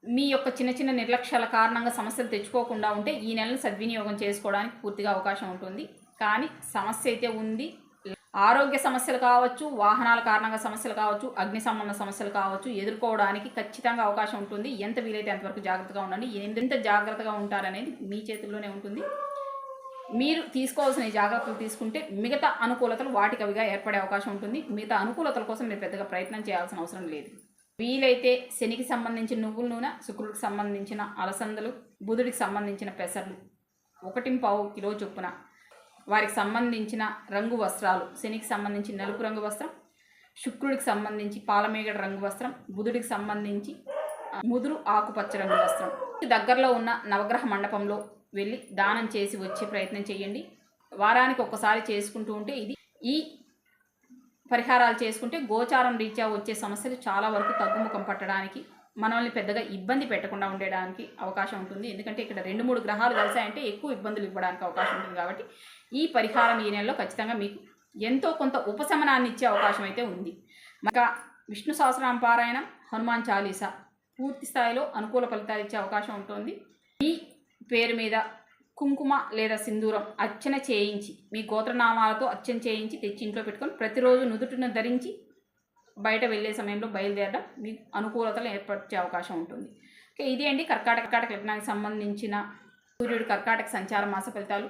మీ యొక్క చిన్న చిన్న నిర్లక్ష్యాల కారణంగా సమస్యలు తెచ్చుకోకుండా ఉంటే ఈ నెలను సద్వినియోగం చేసుకోవడానికి పూర్తిగా అవకాశం ఉంటుంది. కానీ సమస్య అయితే ఉంది. ఆరోగ్య సమస్యలు కావచ్చు, వాహనాల కారణంగా సమస్యలు కావచ్చు, అగ్ని సంబంధ సమస్యలు కావచ్చు, ఎదుర్కోవడానికి ఖచ్చితంగా అవకాశం ఉంటుంది. ఎంత వీలైతే అంతవరకు జాగ్రత్తగా ఉండండి. ఎంత జాగ్రత్తగా ఉంటారనేది మీ చేతుల్లోనే ఉంటుంది. మీరు తీసుకోవాల్సిన జాగ్రత్తలు తీసుకుంటే మిగతా అనుకూలతలు వాటికవిగా ఏర్పడే అవకాశం ఉంటుంది. మిగతా అనుకూలతల కోసం మీరు పెద్దగా ప్రయత్నం చేయాల్సిన అవసరం లేదు. వీలైతే శనికి సంబంధించిన నువ్వుల నూనె, శుక్రుడికి సంబంధించిన అలసందలు, బుధుడికి సంబంధించిన పెసర్లు 1.5 కిలో చొప్పున, వారికి సంబంధించిన రంగు వస్త్రాలు, శనికి సంబంధించి నలుపు రంగు వస్త్రం, శుక్రుడికి సంబంధించి పాలమేగడ రంగు వస్త్రం, బుధుడికి సంబంధించి ముదురు ఆకుపచ్చ రంగు వస్త్రం. దగ్గరలో ఉన్న నవగ్రహ మండపంలో వెళ్ళి దానం చేసి వచ్చే ప్రయత్నం చేయండి. వారానికి ఒక్కసారి చేసుకుంటూ ఉంటే ఈ పరిహారాలు చేసుకుంటే గోచారం రీత్యా వచ్చే సమస్యలు చాలా వరకు తగ్గుముఖం పట్టడానికి, మనల్ని పెద్దగా ఇబ్బంది పెట్టకుండా ఉండడానికి అవకాశం ఉంటుంది. ఎందుకంటే ఇక్కడ 2-3 గ్రహాలు కలిసాయంటే ఎక్కువ ఇబ్బందులు ఇవ్వడానికి అవకాశం ఉంటుంది. కాబట్టి ఈ పరిహారం ఈ నెలలో ఖచ్చితంగా మీకు ఎంతో కొంత ఉపశమనాన్ని ఇచ్చే అవకాశం అయితే ఉంది. ఇంకా విష్ణు సహస్రనామ పారాయణం, హనుమాన్ చాలీసా పూర్తి స్థాయిలో అనుకూల ఫలితాలు ఇచ్చే అవకాశం ఉంటుంది. ఈ పేరు మీద కుంకుమ లేదా సింధూరం అర్చన చేయించి, మీ గోత్రనామాలతో అర్చన చేయించి తెచ్చి ఇంట్లో పెట్టుకొని ప్రతిరోజు నుదుటిని ధరించి బయట వెళ్ళే సమయంలో బయలుదేరడం మీకు అనుకూలతలు ఏర్పరిచే అవకాశం ఉంటుంది. ఓకే, ఇది అండి కర్కాటక లగ్నానికి సంబంధించిన సూర్యుడు కర్కాటక సంచార మాస ఫలితాలు.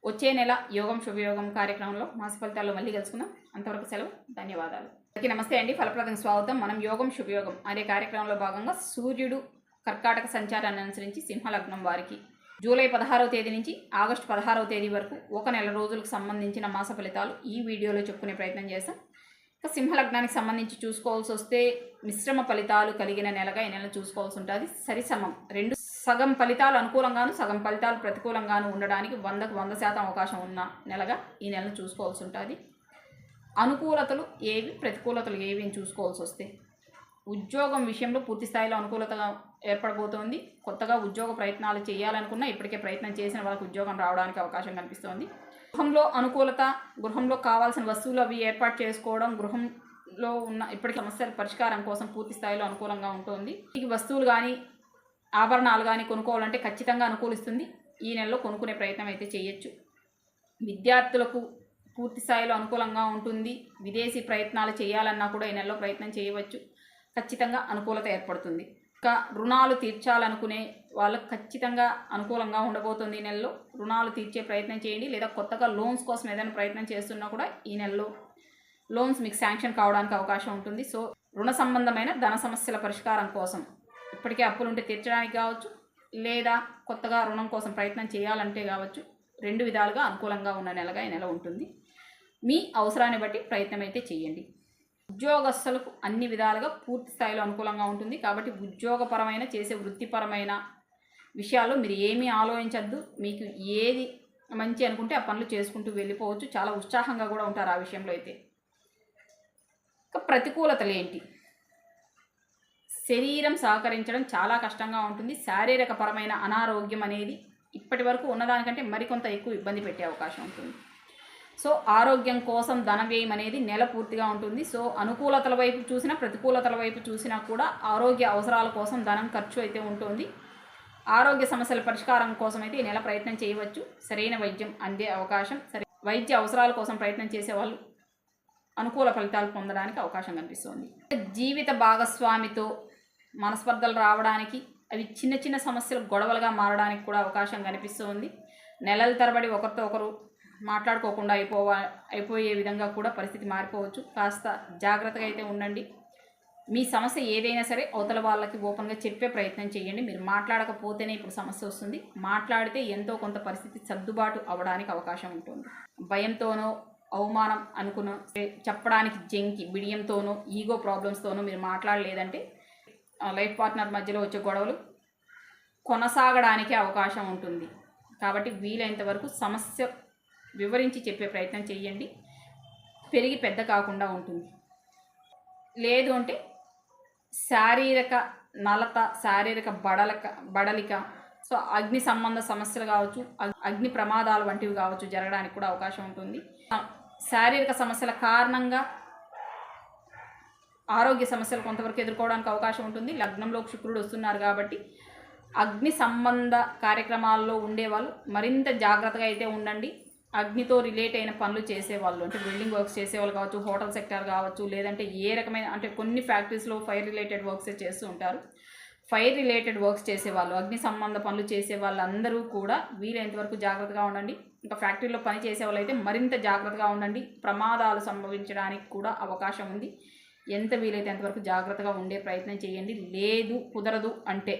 వచ్చే నెల యోగం శుభయోగం కార్యక్రమంలో మాస ఫలితాల్లో మళ్ళీ కలుసుకుందాం. అంతవరకు సెలవు. ధన్యవాదాలు. అందరికీ నమస్తే అండి. ఫలప్రదంగా స్వాగతం. మనం యోగం శుభయోగం అనే కార్యక్రమంలో భాగంగా సూర్యుడు కర్కాటక సంచారాన్ని అనుసరించి సింహలగ్నం వారికి జూలై 16వ తేదీ నుంచి ఆగస్టు 16వ తేదీ వరకు 1 నెల రోజులకు సంబంధించిన మాస ఫలితాలు ఈ వీడియోలో చెప్పుకునే ప్రయత్నం చేస్తాం. ఇక సింహలగ్నానికి సంబంధించి చూసుకోవాల్సి వస్తే మిశ్రమ ఫలితాలు కలిగిన నెలగా ఈ నెల చూసుకోవాల్సి ఉంటుంది. సరిసమం, సగం ఫలితాలు అనుకూలంగాను సగం ఫలితాలు ప్రతికూలంగాను ఉండడానికి 100% అవకాశం ఉన్న నెలగా ఈ నెలను చూసుకోవాల్సి ఉంటుంది. అనుకూలతలు ఏవి, ప్రతికూలతలు ఏవి అని చూసుకోవాల్సి వస్తే ఉద్యోగం విషయంలో పూర్తి స్థాయిలో అనుకూలతగా ఏర్పడబోతోంది. కొత్తగా ఉద్యోగ ప్రయత్నాలు చేయాలనుకున్నా ఇప్పటికే ప్రయత్నం చేసిన వాళ్ళకి ఉద్యోగం రావడానికి అవకాశం కనిపిస్తోంది. గృహంలో అనుకూలత, గృహంలో కావాల్సిన వస్తువులు అవి ఏర్పాటు చేసుకోవడం, గృహంలో ఉన్న ఇప్పటికీ సమస్యల పరిష్కారం కోసం పూర్తి స్థాయిలో అనుకూలంగా ఉంటుంది. ఈ వస్తువులు కానీ ఆభరణాలు కానీ కొనుక్కోవాలంటే ఖచ్చితంగా అనుకూలిస్తుంది. ఈ నెలలో కొనుక్కునే ప్రయత్నం అయితే చేయొచ్చు. విద్యార్థులకు పూర్తి స్థాయిలో అనుకూలంగా ఉంటుంది. విదేశీ ప్రయత్నాలు చేయాలన్నా కూడా ఈ నెలలో ప్రయత్నం చేయవచ్చు. ఖచ్చితంగా అనుకూలత ఏర్పడుతుంది. ఇంకా రుణాలు తీర్చాలనుకునే వాళ్ళకు ఖచ్చితంగా అనుకూలంగా ఉండబోతుంది. ఈ నెలలో రుణాలు తీర్చే ప్రయత్నం చేయండి. లేదా కొత్తగా లోన్స్ కోసం ఏదైనా ప్రయత్నం చేస్తున్నా కూడా ఈ నెలలో లోన్స్ మీకు శాంక్షన్ కావడానికి అవకాశం ఉంటుంది. సో రుణ సంబంధమైన ధన సమస్యల పరిష్కారం కోసం, ఇప్పటికే అప్పులుంటే తీర్చడానికి కావచ్చు, లేదా కొత్తగా రుణం కోసం ప్రయత్నం చేయాలంటే కావచ్చు, 2 విధాలుగా అనుకూలంగా ఉన్న నెలగా ఈ నెల ఉంటుంది. మీ అవసరాన్ని బట్టి ప్రయత్నం అయితే చేయండి. ఉద్యోగస్తులకు అన్ని విధాలుగా పూర్తి స్థాయిలో అనుకూలంగా ఉంటుంది. కాబట్టి ఉద్యోగపరమైన, చేసే వృత్తిపరమైన విషయాల్లో మీరు ఏమీ ఆలోచించద్దు. మీకు ఏది మంచి అనుకుంటే ఆ పనులు చేసుకుంటూ వెళ్ళిపోవచ్చు. చాలా ఉత్సాహంగా కూడా ఉంటారు ఆ విషయంలో అయితే. ఇక ప్రతికూలతలు ఏంటి? శరీరం సహకరించడం చాలా కష్టంగా ఉంటుంది. శారీరక పరమైన అనారోగ్యం అనేది ఇప్పటి వరకు ఉన్నదానికంటే మరికొంత ఎక్కువ ఇబ్బంది పెట్టే అవకాశం ఉంటుంది. సో ఆరోగ్యం కోసం ధన వ్యయం అనేది నెల పూర్తిగా ఉంటుంది. సో అనుకూలతల వైపు చూసినా ప్రతికూలతల వైపు చూసినా కూడా ఆరోగ్య అవసరాల కోసం ధనం ఖర్చు అయితే ఉంటుంది. ఆరోగ్య సమస్యల పరిష్కారం కోసం అయితే ఈ నెల ప్రయత్నం చేయవచ్చు. సరైన వైద్యం అందే అవకాశం, వైద్య అవసరాల కోసం ప్రయత్నం చేసేవాళ్ళు అనుకూల ఫలితాలు పొందడానికి అవకాశం కనిపిస్తుంది. జీవిత భాగస్వామితో మనస్పర్ధలు రావడానికి, అవి చిన్న చిన్న సమస్యలు గొడవలుగా మారడానికి కూడా అవకాశం కనిపిస్తుంది. నెలల తరబడి ఒకరితో ఒకరు మాట్లాడుకోకుండా అయిపోయే విధంగా కూడా పరిస్థితి మారిపోవచ్చు. కాస్త జాగ్రత్తగా అయితే ఉండండి. మీ సమస్య ఏదైనా సరే అవతల వాళ్ళకి ఓపెన్గా చెప్పే ప్రయత్నం చేయండి. మీరు మాట్లాడకపోతేనే ఇప్పుడు సమస్య వస్తుంది. మాట్లాడితే ఎంతో కొంత పరిస్థితి సర్దుబాటు అవ్వడానికి అవకాశం ఉంటుంది. భయంతోనో, అవమానం అనుకున్న చెప్పడానికి జంకి బిడియంతోనో, ఈగో ప్రాబ్లమ్స్తోనో మీరు మాట్లాడలేదంటే లైఫ్ పార్ట్నర్ మధ్యలో వచ్చే గొడవలు కొనసాగడానికి అవకాశం ఉంటుంది. కాబట్టి వీలైనంత వరకు సమస్య వివరించి చెప్పే ప్రయత్నం చేయండి. పెరిగి పెద్ద కాకుండా ఉంటుంది. లేదు అంటే శారీరక నలత, శారీరక బడలిక, సో అగ్ని సంబంధ సమస్యలు కావచ్చు, అగ్ని ప్రమాదాలు వంటివి కావచ్చు జరగడానికి కూడా అవకాశం ఉంటుంది. శారీరక సమస్యల కారణంగా ఆరోగ్య సమస్యలు కొంతవరకు ఎదుర్కోవడానికి అవకాశం ఉంటుంది. లగ్నంలోకి శుక్రుడు వస్తున్నారు కాబట్టి అగ్ని సంబంధ కార్యక్రమాల్లో ఉండేవాళ్ళు మరింత జాగ్రత్తగా అయితే ఉండండి. అగ్నితో రిలేట్ అయిన పనులు చేసేవాళ్ళు, అంటే బిల్డింగ్ వర్క్స్ చేసేవాళ్ళు కావచ్చు, హోటల్ సెక్టర్ కావచ్చు, లేదంటే ఏ రకమైన, అంటే కొన్ని ఫ్యాక్టరీస్లో ఫైర్ రిలేటెడ్ వర్క్సే చేస్తూ ఉంటారు. ఫైర్ రిలేటెడ్ వర్క్స్ చేసేవాళ్ళు, అగ్ని సంబంధ పనులు చేసే వాళ్ళందరూ కూడా వీలైనంతవరకు జాగ్రత్తగా ఉండండి. ఇంకా ఫ్యాక్టరీలో పని చేసే వాళ్ళు అయితే మరింత జాగ్రత్తగా ఉండండి. ప్రమాదాలు సంభవించడానికి కూడా అవకాశం ఉంది. ఎంత వీలైతే అంతవరకు జాగ్రత్తగా ఉండే ప్రయత్నం చేయండి. లేదు కుదరదు అంటే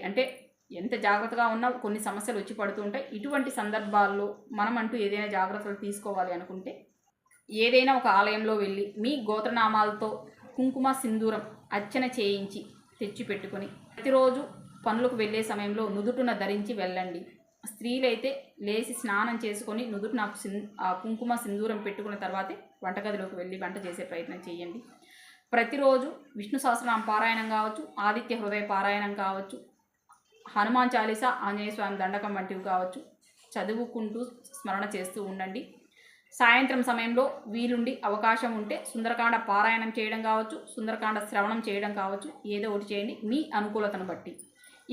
ఎంత జాగ్రత్తగా ఉన్నా కొన్ని సమస్యలు వచ్చి పడుతూ ఉంటాయి. ఇటువంటి సందర్భాల్లో మనం అంటూ ఏదైనా జాగ్రత్తలు తీసుకోవాలి అనుకుంటే ఏదైనా ఒక ఆలయంలో వెళ్ళి మీ గోత్రనామాలతో కుంకుమ సింధూరం అర్చన చేయించి తెచ్చి పెట్టుకొని ప్రతిరోజు పనులకు వెళ్ళే సమయంలో నుదుటున ధరించి వెళ్ళండి. స్త్రీలైతే లేచి స్నానం చేసుకొని నుదుట కుంకుమ సింధూరం పెట్టుకున్న తర్వాతే వంటగదిలోకి వెళ్ళి వంట చేసే ప్రయత్నం చేయండి. ప్రతిరోజు విష్ణు సహస్రనామ పారాయణం కావచ్చు, ఆదిత్య హృదయ పారాయణం కావచ్చు, హనుమాన్ చాలీసా, ఆంజనేయ స్వామి దండకం వంటివి కావచ్చు చదువుకుంటూ స్మరణ చేస్తూ ఉండండి. సాయంత్రం సమయంలో వీలుండి అవకాశం ఉంటే సుందరకాండ పారాయణం చేయడం కావచ్చు, సుందరకాండ శ్రవణం చేయడం కావచ్చు, ఏదో ఒకటి చేయండి మీ అనుకూలతను బట్టి.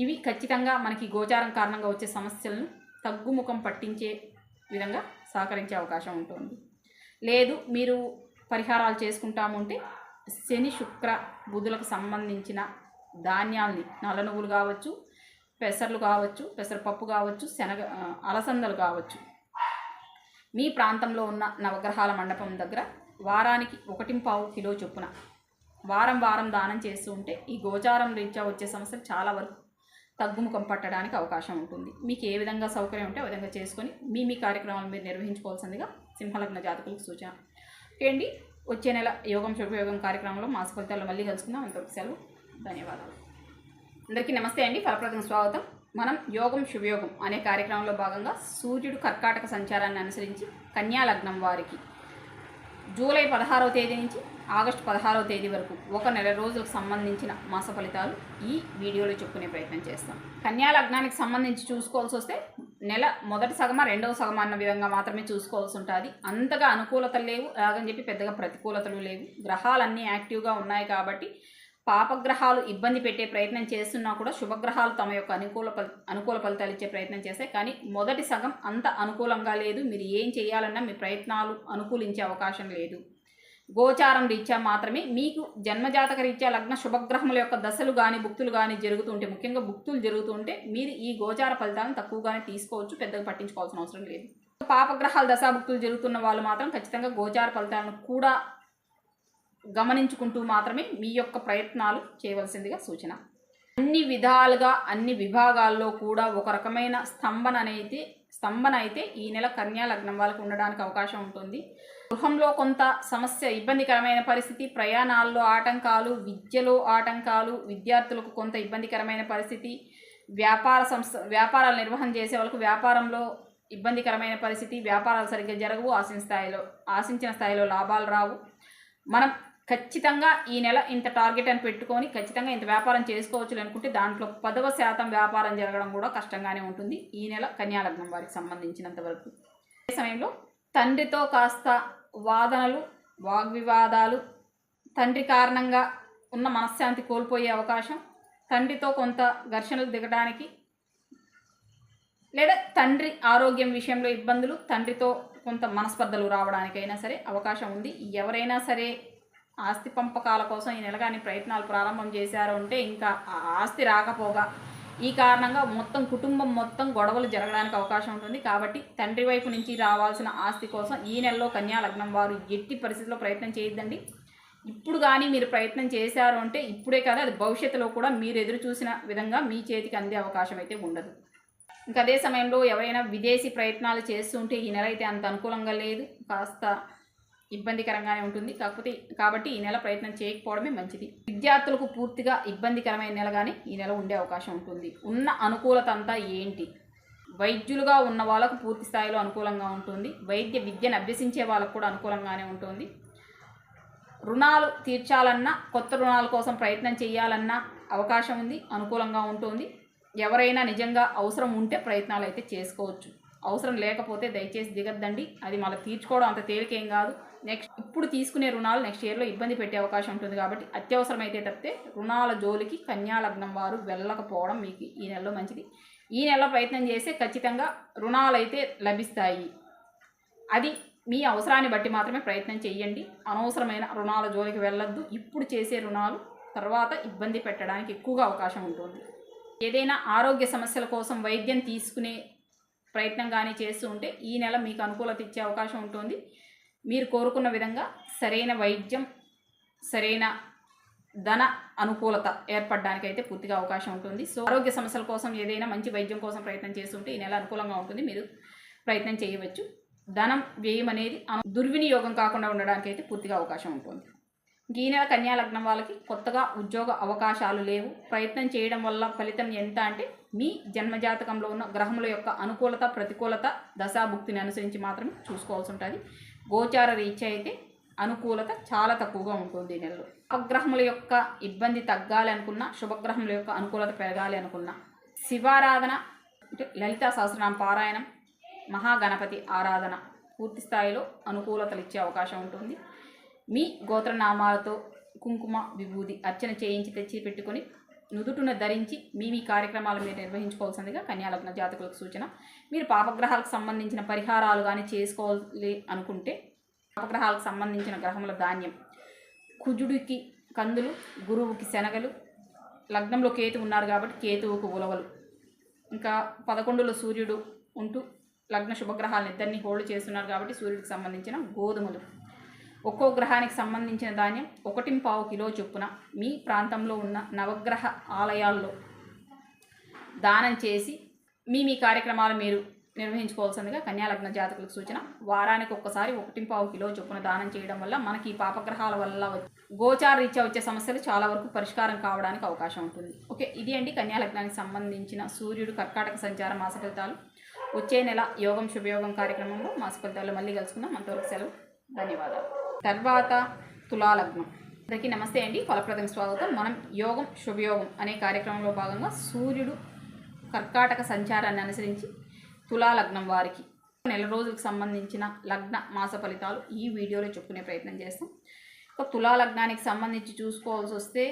ఇవి ఖచ్చితంగా మనకి గోచారం కారణంగా వచ్చే సమస్యలను తగ్గుముఖం పట్టించే విధంగా సహకరించే అవకాశం ఉంటుంది. లేదు మీరు పరిహారాలు చేసుకుంటాముంటే శని శుక్ర బుధులకు సంబంధించిన ధాన్యాల్ని, నల్ల నువ్వులు కావచ్చు, పెసర్లు కావచ్చు, పెసరపప్పు కావచ్చు, అలసందలు కావచ్చు, మీ ప్రాంతంలో ఉన్న నవగ్రహాల మండపం దగ్గర వారానికి 1.5 కిలో చొప్పున వారం దానం చేస్తూ ఉంటే ఈ గోచారం రీత్యా వచ్చే సమస్యలు చాలా వరకు తగ్గుముఖం పట్టడానికి అవకాశం ఉంటుంది. మీకు ఏ విధంగా సౌకర్యం ఉంటే ఆ విధంగా చేసుకొని మీ కార్యక్రమాలు మీరు నిర్వహించుకోవాల్సిందిగా సింహలగ్న జాతకులకు సూచన. ఓకేండి, వచ్చే నెల యోగం శుభయోగం కార్యక్రమంలో మాస ఫలితాలు మళ్ళీ కలుసుకుందాం. అంతవరకు సెలవు. ధన్యవాదాలు. అందరికీ నమస్తే అండి. ఫలప్రదం స్వాగతం. మనం యోగం శుభయోగం అనే కార్యక్రమంలో భాగంగా సూర్యుడు కర్కాటక సంచారాన్ని అనుసరించి కన్యా లగ్నం వారికి జూలై 16వ తేదీ నుంచి ఆగస్టు 16వ తేదీ వరకు ఒక నెల రోజులకు సంబంధించిన మాస ఫలితాలు ఈ వీడియోలో చెప్పుకునే ప్రయత్నం చేస్తాం. కన్యా లగ్నానికి సంబంధించి చూసుకోవాల్సి వస్తే నెల మొదటి సగమా రెండవ సగమా అన్న విధంగా మాత్రమే చూసుకోవాల్సి ఉంటుంది. అంతగా అనుకూలతలు లేవు, అలాగని చెప్పి పెద్దగా ప్రతికూలతలు లేవు. గ్రహాలన్నీ యాక్టివ్గా ఉన్నాయి కాబట్టి పాపగ్రహాలు ఇబ్బంది పెట్టే ప్రయత్నం చేస్తున్నా కూడా శుభగ్రహాలు తమ యొక్క అనుకూల ఫలితాలు ఇచ్చే ప్రయత్నం చేస్తాయి. కానీ మొదటి సగం అంత అనుకూలంగా లేదు. మీరు ఏం చేయాలన్నా మీ ప్రయత్నాలు అనుకూలించే అవకాశం లేదు. గోచారం రీత్యా మాత్రమే మీకు జన్మజాతక రీత్యా లగ్న శుభగ్రహముల యొక్క దశలు కానీ భుక్తులు కానీ జరుగుతుంటే, ముఖ్యంగా భుక్తులు జరుగుతుంటే మీరు ఈ గోచార ఫలితాలను తక్కువగానే తీసుకోవచ్చు, పెద్దగా పట్టించుకోవాల్సిన అవసరం లేదు. పాపగ్రహాల దశాభుక్తులు జరుగుతున్న వాళ్ళు మాత్రం ఖచ్చితంగా గోచార ఫలితాలను కూడా గమనించుకుంటూ మాత్రమే మీ యొక్క ప్రయత్నాలు చేయవలసిందిగా సూచన. అన్ని విధాలుగా అన్ని విభాగాల్లో కూడా ఒక రకమైన స్తంభన అయితే ఈ నెల కన్యా లగ్నం వాళ్ళకు ఉండడానికి అవకాశం ఉంటుంది. గృహంలో కొంత సమస్య, ఇబ్బందికరమైన పరిస్థితి, ప్రయాణాల్లో ఆటంకాలు, విద్యలో ఆటంకాలు, విద్యార్థులకు కొంత ఇబ్బందికరమైన పరిస్థితి, వ్యాపారాలు నిర్వహణ చేసే వాళ్ళకు వ్యాపారంలో ఇబ్బందికరమైన పరిస్థితి, వ్యాపారాలు సరిగ్గా జరగవు, ఆశించిన స్థాయిలో లాభాలు రావు. మనం ఖచ్చితంగా ఈ నెల ఇంత టార్గెట్ అని పెట్టుకొని ఖచ్చితంగా ఇంత వ్యాపారం చేసుకోవచ్చు అనుకుంటే దాంట్లో 10% వ్యాపారం జరగడం కూడా కష్టంగానే ఉంటుంది ఈ నెల కన్యా లగ్నం వారికి సంబంధించినంత వరకు. అదే సమయంలో తండ్రితో కాస్త వాదనలు, వాగ్వివాదాలు, తండ్రి కారణంగా ఉన్న మనశ్శాంతి కోల్పోయే అవకాశం, తండ్రితో కొంత ఘర్షణలు దిగడానికి, లేదా తండ్రి ఆరోగ్యం విషయంలో ఇబ్బందులు, తండ్రితో కొంత మనస్పర్ధలు రావడానికైనా సరే అవకాశం ఉంది. ఎవరైనా సరే ఆస్తి పంపకాల కోసం ఈ నెల కానీ ప్రయత్నాలు ప్రారంభం చేశారు అంటే ఇంకా ఆ ఆస్తి రాకపోగా ఈ కారణంగా కుటుంబం మొత్తం గొడవలు జరగడానికి అవకాశం ఉంటుంది. కాబట్టి తండ్రి వైపు నుంచి రావాల్సిన ఆస్తి కోసం ఈ నెలలో కన్యా లగ్నం వారు ఎట్టి పరిస్థితుల్లో ప్రయత్నం చేయొద్దండి. ఇప్పుడు కానీ మీరు ప్రయత్నం చేశారు అంటే ఇప్పుడే కాదు, అది భవిష్యత్తులో కూడా మీరు ఎదురు చూసిన విధంగా మీ చేతికి అందే అవకాశం అయితే ఉండదు. ఇంకా అదే సమయంలో ఎవరైనా విదేశీ ప్రయత్నాలు చేస్తుంటే ఈ నెల అయితే అంత అనుకూలంగా లేదు, కాస్త ఇబ్బందికరంగానే ఉంటుంది. కాబట్టి ఈ నెల ప్రయత్నం చేయకపోవడమే మంచిది. విద్యార్థులకు పూర్తిగా ఇబ్బందికరమైన నెలగానే ఈ నెల ఉండే అవకాశం ఉంటుంది. ఉన్న అనుకూలత అంతా ఏంటి? వైద్యులుగా ఉన్న వాళ్ళకు పూర్తి స్థాయిలో అనుకూలంగా ఉంటుంది. వైద్య విద్యను అభ్యసించే వాళ్ళకు కూడా అనుకూలంగానే ఉంటుంది. రుణాలు తీర్చాలన్నా, కొత్త రుణాల కోసం ప్రయత్నం చేయాలన్నా అవకాశం ఉంది, అనుకూలంగా ఉంటుంది. ఎవరైనా నిజంగా అవసరం ఉంటే ప్రయత్నాలు అయితే చేసుకోవచ్చు. అవసరం లేకపోతే దయచేసి దిగద్దండి. అది మళ్ళీ తీర్చుకోవడం అంత తేలికేం కాదు. నెక్స్ట్ ఇప్పుడు తీసుకునే రుణాలు నెక్స్ట్ ఇయర్లో ఇబ్బంది పెట్టే అవకాశం ఉంటుంది కాబట్టి అత్యవసరమైతే తప్పితే రుణాల జోలికి కన్యా లగ్నం వారు వెళ్ళకపోవడం మీకు ఈ నెలలో మంచిది. ఈ నెలలో ప్రయత్నం చేస్తే ఖచ్చితంగా రుణాలు అయితే లభిస్తాయి. అది మీ అవసరాన్ని బట్టి మాత్రమే ప్రయత్నం చేయండి. అనవసరమైన రుణాల జోలికి వెళ్ళొద్దు. ఇప్పుడు చేసే రుణాలు తర్వాత ఇబ్బంది పెట్టడానికి ఎక్కువగా అవకాశం ఉంటుంది. ఏదైనా ఆరోగ్య సమస్యల కోసం వైద్యం తీసుకునే ప్రయత్నం కానీ చేస్తూ ఉంటే ఈ నెల మీకు అనుకూలత ఇచ్చే అవకాశం ఉంటుంది. మీరు కోరుకున్న విధంగా సరైన వైద్యం, సరైన ధన అనుకూలత ఏర్పడడానికి అయితే పూర్తిగా అవకాశం ఉంటుంది. సో ఆరోగ్య సమస్యల కోసం ఏదైనా మంచి వైద్యం కోసం ప్రయత్నం చేస్తుంటే ఈ నెల అనుకూలంగా ఉంటుంది. మీరు ప్రయత్నం చేయవచ్చు. ధనం వ్యయం అనేది దుర్వినియోగం కాకుండా ఉండడానికి అయితే పూర్తిగా అవకాశం ఉంటుంది. ఈ నెల కన్యా లగ్నం వాళ్ళకి కొత్తగా ఉద్యోగ అవకాశాలు లేవు. ప్రయత్నం చేయడం వల్ల ఫలితం ఎంత అంటే మీ జన్మజాతకంలో ఉన్న గ్రహముల యొక్క అనుకూలత, ప్రతికూలత, దశాభుక్తిని అనుసరించి మాత్రమే చూసుకోవాల్సి ఉంటుంది. గోచార రీత్యా అయితే అనుకూలత చాలా తక్కువగా ఉంటుంది ఈ నెలలో. అపగ్రహముల యొక్క ఇబ్బంది తగ్గాలి అనుకున్నా, శుభగ్రహముల యొక్క అనుకూలత పెరగాలి అనుకున్నా శివారాధన అంటే లలితా సహస్రనామ పారాయణం, మహాగణపతి ఆరాధన పూర్తి స్థాయిలో అనుకూలతలు ఇచ్చే అవకాశం ఉంటుంది. మీ గోత్రనామాలతో కుంకుమ విభూది అర్చన చేయించి తెచ్చి పెట్టుకొని నుదుటును ధరించి మీ కార్యక్రమాలు మీరు నిర్వహించుకోవాల్సిందిగా కన్యాలగ్న జాతకులకు సూచన. మీరు పాపగ్రహాలకు సంబంధించిన పరిహారాలు కానీ చేసుకోవాలి అనుకుంటే పాపగ్రహాలకు సంబంధించిన గ్రహముల ధాన్యం, కుజుడికి కందులు, గురువుకి శనగలు, లగ్నంలో కేతు ఉన్నారు కాబట్టి కేతువుకు ఉలవలు, ఇంకా 11లో సూర్యుడు ఉంటూ లగ్న శుభగ్రహాలను ఇద్దరిని హోల్డ్ చేస్తున్నారు కాబట్టి సూర్యుడికి సంబంధించిన గోధుమలు, ఒక్కో గ్రహానికి సంబంధించిన ధాన్యం 1.5 కిలో చొప్పున మీ ప్రాంతంలో ఉన్న నవగ్రహ ఆలయాల్లో దానం చేసి మీ కార్యక్రమాలు మీరు నిర్వహించుకోవాల్సిందిగా కన్యాలగ్న జాతకులకు సూచన. వారానికి ఒక్కసారి 1.5 కిలో చొప్పున దానం చేయడం వల్ల మనకి పాపగ్రహాల వల్ల గోచార రీత్యా వచ్చే సమస్యలు చాలా వరకు పరిష్కారం కావడానికి అవకాశం ఉంటుంది. ఓకే, ఇది అండి కన్యాలగ్నానికి సంబంధించిన సూర్యుడు కర్కాటక సంచార మాస ఫలితాలు. వచ్చే నెల యోగం శుభయోగం కార్యక్రమంలో మాస ఫలితాలు మళ్ళీ కలుసుకుందాం. అంతవరకు సెలవు, ధన్యవాదాలు. తర్వాత తులాలగ్నం. అందరికీ నమస్తే అండి, ఫలప్రదం స్వాగతం. మనం యోగం శుభయోగం అనే కార్యక్రమంలో భాగంగా సూర్యుడు కర్కాటక సంచారాన్ని అనుసరించి తులాలగ్నం వారికి నెల రోజులకు సంబంధించిన లగ్న మాస ఫలితాలు ఈ వీడియోలో చెప్పుకునే ప్రయత్నం చేస్తాం. ఒక తులాలగ్నానికి సంబంధించి చూసుకోవాల్సి వస్తే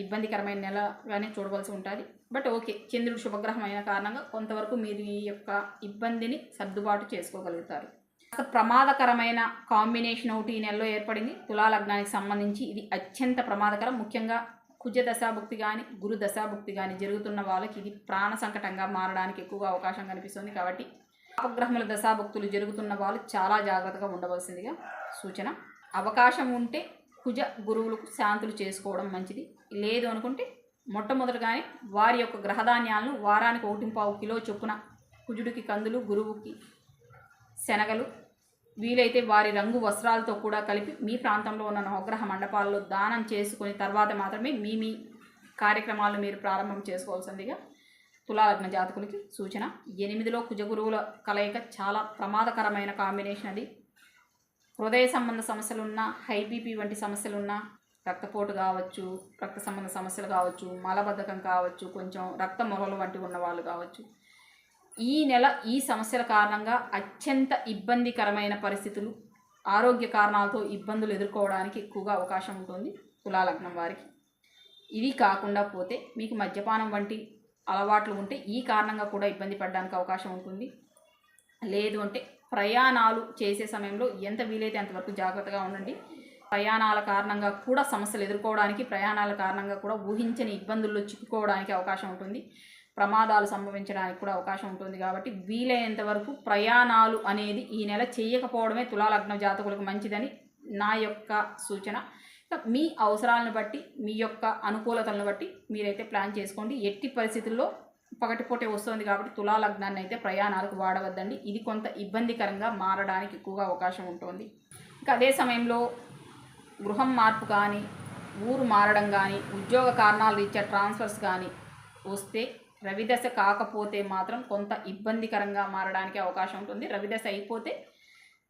ఇబ్బందికరమైన నెలగానే చూడవలసి ఉంటుంది. బట్ ఓకే, చంద్రుడు శుభగ్రహం అయిన కారణంగా కొంతవరకు మీరు ఈ యొక్క ఇబ్బందిని సర్దుబాటు చేసుకోగలుగుతారు. ప్రమాదకరమైన కాంబినేషన్ ఒకటి ఈ నెలలో ఏర్పడింది తులాలగ్నానికి సంబంధించి. ఇది అత్యంత ప్రమాదకరం. ముఖ్యంగా కుజ దశాభుక్తి కానీ గురు దశాభుక్తి కానీ జరుగుతున్న వాళ్ళకి ఇది ప్రాణ సంకటంగా మారడానికి ఎక్కువగా అవకాశం కనిపిస్తుంది. కాబట్టి పాపగ్రహముల దశాభుక్తులు జరుగుతున్న వాళ్ళు చాలా జాగ్రత్తగా ఉండవలసిందిగా సూచన. అవకాశం ఉంటే కుజ గురువులకు శాంతులు చేసుకోవడం మంచిది. లేదు అనుకుంటే మొట్టమొదటిగానే వారి యొక్క గ్రహధాన్యాలను వారానికి 1.5 కిలో చొప్పున కుజుడికి కందులు, గురువుకి శనగలు, వీలైతే వారి రంగు వస్త్రాలతో కూడా కలిపి మీ ప్రాంతంలో ఉన్న నవగ్రహ మండపాల్లో దానం చేసుకుని తర్వాత మాత్రమే మీ కార్యక్రమాలను మీరు ప్రారంభం చేసుకోవాల్సిందిగా తులాలగ్న జాతకులకి సూచన. 8లో కుజగురువుల కలయిక చాలా ప్రమాదకరమైన కాంబినేషన్. అది హృదయ సంబంధ సమస్యలున్నా, హై బీపీ వంటి సమస్యలున్నా, రక్తపోటు కావచ్చు, రక్త సంబంధ సమస్యలు కావచ్చు, మలబద్ధకం కావచ్చు, కొంచెం రక్త మొరలు వంటి ఉన్న వాళ్ళు కావచ్చు, ఈ నెల ఈ సమస్యల కారణంగా అత్యంత ఇబ్బందికరమైన పరిస్థితులు, ఆరోగ్య కారణాలతో ఇబ్బందులు ఎదుర్కోవడానికి ఎక్కువగా అవకాశం ఉంటుంది తులాలగ్నం వారికి. ఇవి కాకుండా పోతే మీకు మద్యపానం వంటి అలవాట్లు ఉంటే ఈ కారణంగా కూడా ఇబ్బంది పడడానికి అవకాశం ఉంటుంది. లేదు అంటే ప్రయాణాలు చేసే సమయంలో ఎంత వీలైతే అంతవరకు జాగ్రత్తగా ఉండండి. ప్రయాణాల కారణంగా కూడా సమస్యలు ఎదుర్కోవడానికి, ప్రయాణాల కారణంగా కూడా ఊహించని ఇబ్బందుల్లో చిక్కుకోవడానికి అవకాశం ఉంటుంది. ప్రమాదాలు సంభవించడానికి కూడా అవకాశం ఉంటుంది. కాబట్టి వీలైనంత వరకు ప్రయాణాలు అనేది ఈ నెల చేయకపోవడమే తులాలగ్న జాతకులకు మంచిదని నా యొక్క సూచన. మీ అవసరాలను బట్టి, మీ యొక్క అనుకూలతలను బట్టి మీరైతే ప్లాన్ చేసుకోండి. ఎట్టి పరిస్థితుల్లో పగటిపూటే వస్తుంది కాబట్టి తులాలగ్నాన్ని అయితే ప్రయాణాలకు వాడవద్దండి. ఇది కొంత ఇబ్బందికరంగా మారడానికి ఎక్కువగా అవకాశం ఉంటుంది. ఇంకా అదే సమయంలో గృహం మార్పు కానీ, ఊరు మారడం కానీ, ఉద్యోగ కారణాల రీత్యా ట్రాన్స్ఫర్స్ కానీ వస్తే రవిదశ కాకపోతే మాత్రం కొంత ఇబ్బందికరంగా మారడానికి అవకాశం ఉంటుంది. రవిదశ అయిపోతే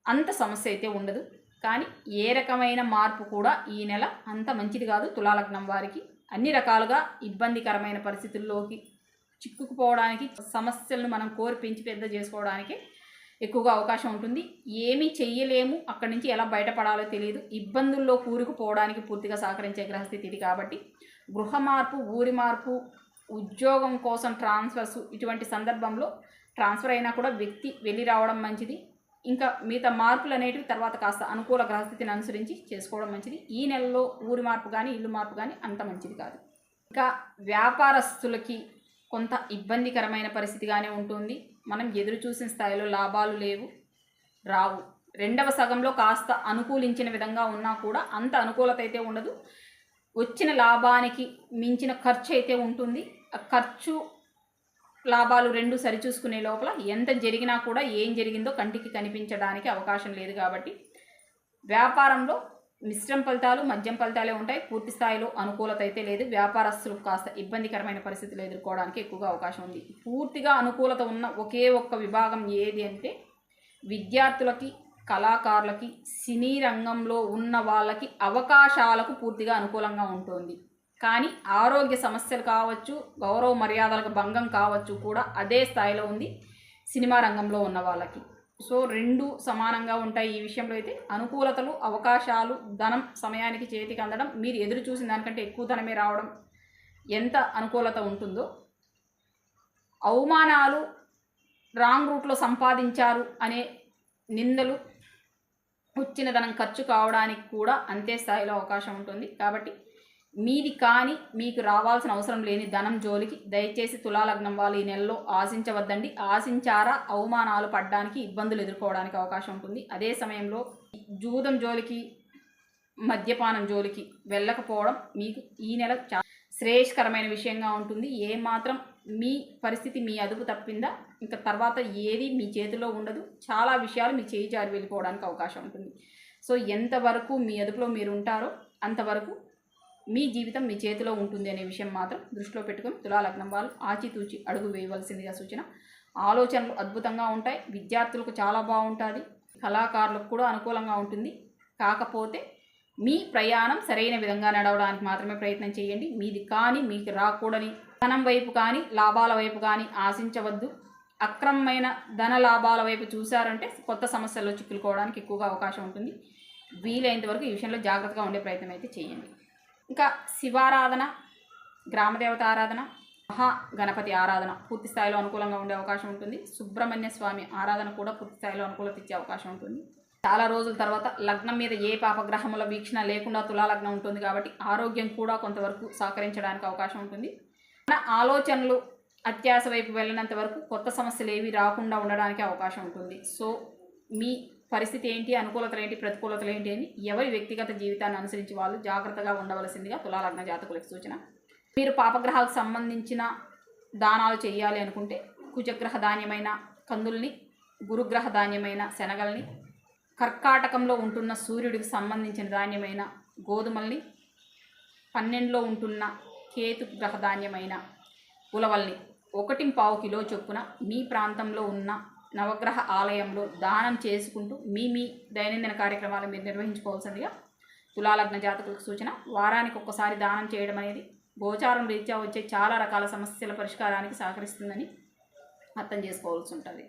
అంత సమస్య అయితే ఉండదు. కానీ ఏ రకమైన మార్పు కూడా ఈ నెల అంత మంచిది కాదు తులాలగ్నం వారికి. అన్ని రకాలుగా ఇబ్బందికరమైన పరిస్థితుల్లోకి చిక్కుకుపోవడానికి, సమస్యలను మనం కోరి పెంచి పెద్ద చేసుకోవడానికి ఎక్కువగా అవకాశం ఉంటుంది. ఏమీ చెయ్యలేము, అక్కడి నుంచి ఎలా బయటపడాలో తెలియదు, ఇబ్బందుల్లో కూరుకుపోవడానికి పూర్తిగా సహకరించే గ్రహస్థితి ఇది. కాబట్టి గృహ మార్పు, ఊరి మార్పు, ఉద్యోగం కోసం ట్రాన్స్ఫర్స్, ఇటువంటి సందర్భంలో ట్రాన్స్ఫర్ అయినా కూడా వ్యక్తి వెళ్ళి రావడం మంచిది. ఇంకా మిగతా మార్పులు అనేటివి తర్వాత కాస్త అనుకూల గ్రహస్థితిని అనుసరించి చేసుకోవడం మంచిది. ఈ నెలలో ఊరి మార్పు కానీ ఇల్లు మార్పు కానీ అంత మంచిది కాదు. ఇంకా వ్యాపారస్తులకి కొంత ఇబ్బందికరమైన పరిస్థితిగానే ఉంటుంది. మనం ఎదురు చూసిన స్థాయిలో లాభాలు రావు. రెండవ సగంలో కాస్త అనుకూలించిన విధంగా ఉన్నా కూడా అంత అనుకూలత అయితే ఉండదు. వచ్చిన లాభానికి మించిన ఖర్చు అయితే ఉంటుంది. ఆ ఖర్చు లాభాలు రెండు సరిచూసుకునే లోపల ఎంత జరిగినా కూడా ఏం జరిగిందో కంటికి కనిపించడానికి అవకాశం లేదు. కాబట్టి వ్యాపారంలో మిశ్రమ ఫలితాలు, మధ్యం ఫలితాలే ఉంటాయి. పూర్తి స్థాయిలో అనుకూలత అయితే లేదు. వ్యాపారస్తులకు కాస్త ఇబ్బందికరమైన పరిస్థితులు ఎదుర్కోవడానికి ఎక్కువగా అవకాశం ఉంది. పూర్తిగా అనుకూలత ఉన్న ఒకే ఒక్క విభాగం ఏది అంటే విద్యార్థులకి, కళాకారులకి, సినీ రంగంలో ఉన్న వాళ్ళకి అవకాశాలకు పూర్తిగా అనుకూలంగా ఉంటుంది. కానీ ఆరోగ్య సమస్యలు కావచ్చు, గౌరవ మర్యాదలకు భంగం కావచ్చు కూడా అదే స్థాయిలో ఉంది సినిమా రంగంలో ఉన్న వాళ్ళకి. సో రెండు సమానంగా ఉంటాయి. ఈ విషయంలో అయితే అనుకూలతలు, అవకాశాలు, ధనం సమయానికి చేతికి అందడం, మీరు ఎదురు చూసిన దానికంటే ఎక్కువ ధనమే రావడం ఎంత అనుకూలత ఉంటుందో, అవమానాలు, రాంగ్ రూట్లో సంపాదించారు అనే నిందలు, వచ్చిన ధనం ఖర్చు కావడానికి కూడా అంతే స్థాయిలో అవకాశం ఉంటుంది. కాబట్టి మీది కానీ మీకు రావాల్సిన అవసరం లేని ధనం జోలికి దయచేసి తులాలగ్నం వాళ్ళు ఈ నెలలో ఆశించవద్దండి. ఆశించారా అవమానాలు పడడానికి, ఇబ్బందులు ఎదుర్కోవడానికి అవకాశం ఉంటుంది. అదే సమయంలో జూదం జోలికి, మద్యపానం జోలికి వెళ్ళకపోవడం మీకు ఈ నెల శ్రేయస్కరమైన విషయంగా ఉంటుంది. ఏమాత్రం మీ పరిస్థితి మీ అదుపు తప్పిందా ఇంకా తర్వాత ఏది మీ చేతిలో ఉండదు. చాలా విషయాలు మీ చేయి జారి వెళ్ళిపోవడానికి అవకాశం ఉంటుంది. సో ఎంతవరకు మీ అదుపులో మీరు ఉంటారో అంతవరకు మీ జీవితం మీ చేతిలో ఉంటుంది అనే విషయం మాత్రం దృష్టిలో పెట్టుకొని తులాలగ్నం వాళ్ళు ఆచితూచి అడుగు వేయవలసిందిగా సూచన. ఆలోచనలు అద్భుతంగా ఉంటాయి. విద్యార్థులకు చాలా బాగుంటుంది. కళాకారులకు కూడా అనుకూలంగా ఉంటుంది. కాకపోతే మీ ప్రయాణం సరైన విధంగా నడవడానికి మాత్రమే ప్రయత్నం చేయండి. మీది కానీ మీకు రాకూడని ధనం వైపు కానీ లాభాల వైపు కానీ ఆశించవద్దు. అక్రమమైన ధన లాభాల వైపు చూశారంటే కొత్త సమస్యల్లో చిక్కుకోవడానికి ఎక్కువగా అవకాశం ఉంటుంది. వీలైనంత వరకు ఈ విషయంలో జాగ్రత్తగా ఉండే ప్రయత్నం అయితే చేయండి. ఇంకా శివారాధన, గ్రామదేవత ఆరాధన, మహాగణపతి ఆరాధన పూర్తి స్థాయిలో అనుకూలంగా ఉండే అవకాశం ఉంటుంది. సుబ్రహ్మణ్య స్వామి ఆరాధన కూడా పూర్తి స్థాయిలో అనుకూలత ఇచ్చే అవకాశం ఉంటుంది. చాలా రోజుల తర్వాత లగ్నం మీద ఏ పాపగ్రహముల వీక్షణ లేకుండా తులాలగ్నం ఉంటుంది. కాబట్టి ఆరోగ్యం కూడా కొంతవరకు సహకరించడానికి అవకాశం ఉంటుంది. మన ఆలోచనలు అత్యాశ వైపు వెళ్ళినంత వరకు కొత్త సమస్యలు ఏవి రాకుండా ఉండడానికి అవకాశం ఉంటుంది. సో మీ పరిస్థితి ఏంటి, అనుకూలతలు ఏంటి, ప్రతికూలతలు ఏంటి అని ఎవరి వ్యక్తిగత జీవితాన్ని అనుసరించి వాళ్ళు జాగ్రత్తగా ఉండవలసిందిగా తులాలగ్న జాతకులకు సూచన. మీరు పాపగ్రహాలకు సంబంధించిన దానాలు చేయాలి అనుకుంటే కుజగ్రహ ధాన్యమైన కందుల్ని, గురుగ్రహ ధాన్యమైన శనగల్ని, కర్కాటకంలో ఉంటున్న సూర్యుడికి సంబంధించిన ధాన్యమైన గోధుమల్ని, 12లో ఉంటున్న కేతు గ్రహ ధాన్యమైన ఉలవల్ని 1.25 కిలో చొప్పున మీ ప్రాంతంలో ఉన్న నవగ్రహ ఆలయంలో దానం చేసుకుంటూ మీ దైనందిన కార్యక్రమాలు మీరు నిర్వహించుకోవాల్సిందిగా తులాలగ్న జాతకులకు సూచన. వారానికి ఒక్కసారి దానం చేయడం అనేది గోచారం రీత్యా వచ్చే చాలా రకాల సమస్యల పరిష్కారానికి సహకరిస్తుందని అర్థం చేసుకోవాల్సి ఉంటుంది.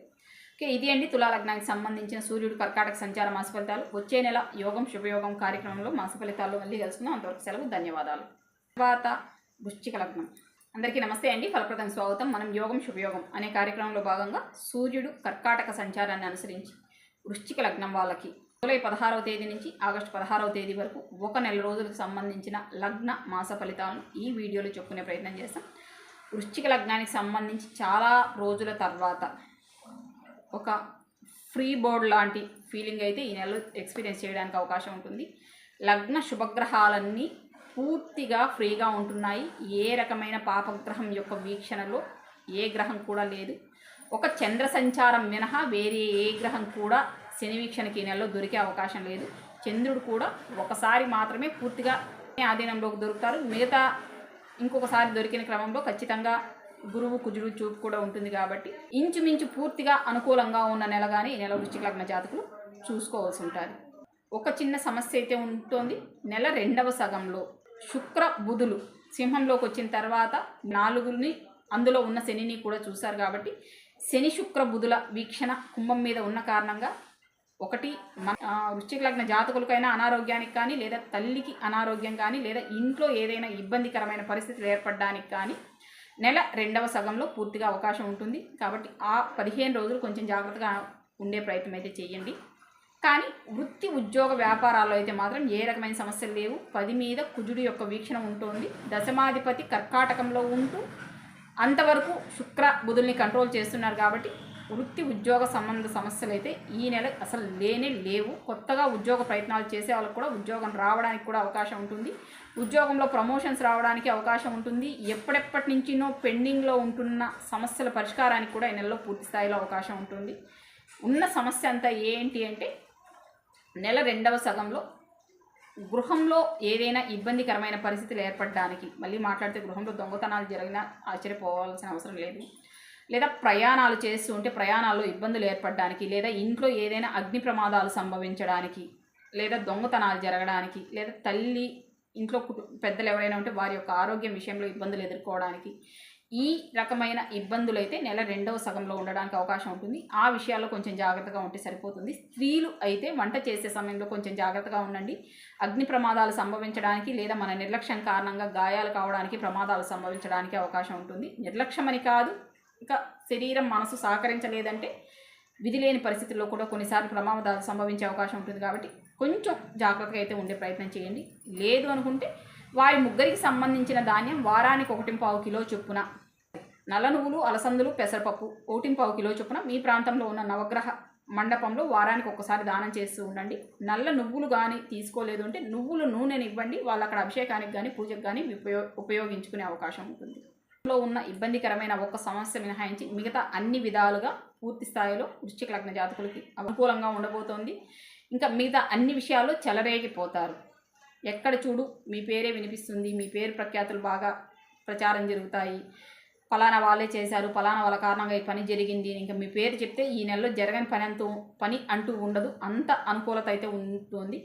ఓకే, ఇది అండి తులాలగ్నానికి సంబంధించిన సూర్యుడు కర్కాటక సంచార మాస ఫలితాలు. వచ్చే నెల యోగం శుభయోగం కార్యక్రమంలో మాస ఫలితాల్లో మళ్ళీ కలుసుకుందాం. అంతవరకు సెలవు, ధన్యవాదాలు. తర్వాత వృశ్చిక లగ్నం. అందరికీ నమస్తే అండి, ఫలప్రదం స్వాగతం. మనం యోగం శుభయోగం అనే కార్యక్రమంలో భాగంగా సూర్యుడు కర్కాటక సంచారాన్ని అనుసరించి వృశ్చిక లగ్నం వాళ్ళకి జూలై 16వ తేదీ నుంచి ఆగస్టు 16వ తేదీ వరకు 1 నెల రోజులకు సంబంధించిన లగ్న మాస ఫలితాలను ఈ వీడియోలో చెప్పుకునే ప్రయత్నం చేస్తాం. వృశ్చిక లగ్నానికి సంబంధించి చాలా రోజుల తర్వాత ఒక ఫ్రీ బోర్డ్ లాంటి ఫీలింగ్ అయితే ఈ నెలలో ఎక్స్పీరియన్స్ చేయడానికి అవకాశం ఉంటుంది. లగ్న శుభగ్రహాలన్నీ పూర్తిగా ఫ్రీగా ఉంటున్నాయి. ఏ రకమైన పాపగ్రహం యొక్క వీక్షణలో ఏ గ్రహం కూడా లేదు. ఒక చంద్ర సంచారం మినహా వేరే ఏ గ్రహం కూడా శని వీక్షణకి ఈ నెలలో దొరికే అవకాశం లేదు. చంద్రుడు కూడా ఒకసారి మాత్రమే పూర్తిగా ఆధీనంలోకి దొరుకుతారు. మిగతా ఇంకొకసారి దొరికిన క్రమంలో ఖచ్చితంగా గురువు కుజుడు చూపు కూడా ఉంటుంది. కాబట్టి ఇంచుమించు పూర్తిగా అనుకూలంగా ఉన్న నెలగానే ఈ నెల వృశ్చిక లగ్న జాతకులు చూసుకోవాల్సి ఉంటుంది. ఒక చిన్న సమస్య అయితే ఉంటుంది. నెల 2వ సగంలో శుక్ర బుధులు సింహంలోకి వచ్చిన తర్వాత 4ని అందులో ఉన్న శనిని కూడా చూశారు. కాబట్టి శని శుక్ర బుధుల వీక్షణ కుంభం మీద ఉన్న కారణంగా ఒకటి వృశ్చిక లగ్న జాతకులకైనా అనారోగ్యానికి కానీ లేదా తల్లికి అనారోగ్యం కానీ లేదా ఇంట్లో ఏదైనా ఇబ్బందికరమైన పరిస్థితులు ఏర్పడడానికి కానీ నెల రెండవ సగంలో పూర్తిగా అవకాశం ఉంటుంది. కాబట్టి ఆ 15 రోజులు కొంచెం జాగ్రత్తగా ఉండే ప్రయత్నం అయితే చేయండి. కానీ వృత్తి ఉద్యోగ వ్యాపారాల్లో అయితే మాత్రం ఏ రకమైన సమస్యలు లేవు. 10 మీద కుజుడి యొక్క వీక్షణ ఉంటుంది. దశమాధిపతి కర్కాటకంలో ఉంటూ అంతవరకు శుక్ర బుధుల్ని కంట్రోల్ చేస్తున్నారు. కాబట్టి వృత్తి ఉద్యోగ సంబంధ సమస్యలు అయితే ఈ నెల అసలు లేనే లేవు. కొత్తగా ఉద్యోగ ప్రయత్నాలు చేసే వాళ్ళకు కూడా ఉద్యోగం రావడానికి కూడా అవకాశం ఉంటుంది. ఉద్యోగంలో ప్రమోషన్స్ రావడానికి అవకాశం ఉంటుంది. ఎప్పటి నుంచినో పెండింగ్లో ఉంటున్న సమస్యల పరిష్కారానికి కూడా ఈ నెలలో పూర్తి స్థాయిలో అవకాశం ఉంటుంది. ఉన్న సమస్య అంతా ఏంటి అంటే నెల రెండవ సగంలో గృహంలో ఏదైనా ఇబ్బందికరమైన పరిస్థితులు ఏర్పడడానికి, మళ్ళీ మాట్లాడితే గృహంలో దొంగతనాలు జరిగినా ఆశ్చర్యపోవాల్సిన అవసరం లేదు. లేదా ప్రయాణాలు చేస్తూ ఉంటే ప్రయాణాల్లో ఇబ్బందులు ఏర్పడడానికి, లేదా ఇంట్లో ఏదైనా అగ్ని ప్రమాదాలు సంభవించడానికి, లేదా దొంగతనాలు జరగడానికి, లేదా తల్లి ఇంట్లో పెద్దలు ఎవరైనా ఉంటే వారి యొక్క ఆరోగ్యం విషయంలో ఇబ్బందులు ఎదుర్కోవడానికి, ఈ రకమైన ఇబ్బందులు అయితే నెల రెండవ సగంలో ఉండడానికి అవకాశం ఉంటుంది. ఆ విషయాల్లో కొంచెం జాగ్రత్తగా ఉంటే సరిపోతుంది. స్త్రీలు అయితే వంట చేసే సమయంలో కొంచెం జాగ్రత్తగా ఉండండి. అగ్ని ప్రమాదాలు సంభవించడానికి లేదా మన నిర్లక్ష్యం కారణంగా గాయాలు కావడానికి, ప్రమాదాలు సంభవించడానికి అవకాశం ఉంటుంది. నిర్లక్ష్యం అని కాదు, ఇంకా శరీరం మనసు సహకరించలేదంటే విధి లేని పరిస్థితుల్లో కూడా కొన్నిసార్లు ప్రమాదాలు సంభవించే అవకాశం ఉంటుంది. కాబట్టి కొంచెం జాగ్రత్తగా అయితే ఉండే ప్రయత్నం చేయండి. లేదు అనుకుంటే వారి ముగ్గురికి సంబంధించిన ధాన్యం వారానికి 1.5 కిలో చొప్పున, నల్ల నువ్వులు, అలసందులు, పెసరపప్పు 1.5 కిలో చొప్పున మీ ప్రాంతంలో ఉన్న నవగ్రహ మండపంలో వారానికి ఒక్కసారి దానం చేస్తూ ఉండండి. నల్ల నువ్వులు కానీ తీసుకోలేదు అంటే నువ్వులు నూనెని ఇవ్వండి. వాళ్ళు అక్కడ అభిషేకానికి కానీ పూజకు కానీ ఉపయోగించుకునే అవకాశం ఉంటుంది. లో ఉన్న ఇబ్బందికరమైన ఒక సమస్య మినహాయించి మిగతా అన్ని విధాలుగా పూర్తి స్థాయిలో వృశ్చిక లగ్న జాతకులకి అనుకూలంగా ఉండబోతోంది. ఇంకా మిగతా అన్ని విషయాల్లో చెలరేగిపోతారు. ఎక్కడ చూడు మీ పేరే వినిపిస్తుంది, మీ పేరు ప్రఖ్యాతులు బాగా ప్రచారం జరుగుతాయి. ఫలానా వాళ్ళే చేశారు, ఫలానా వాళ్ళ కారణంగా ఈ పని జరిగింది, ఇంకా మీ పేరు చెప్తే ఈ నెలలో జరగని పని అంటూ ఉండదు. అంత అనుకూలత అయితే ఉంటుంది.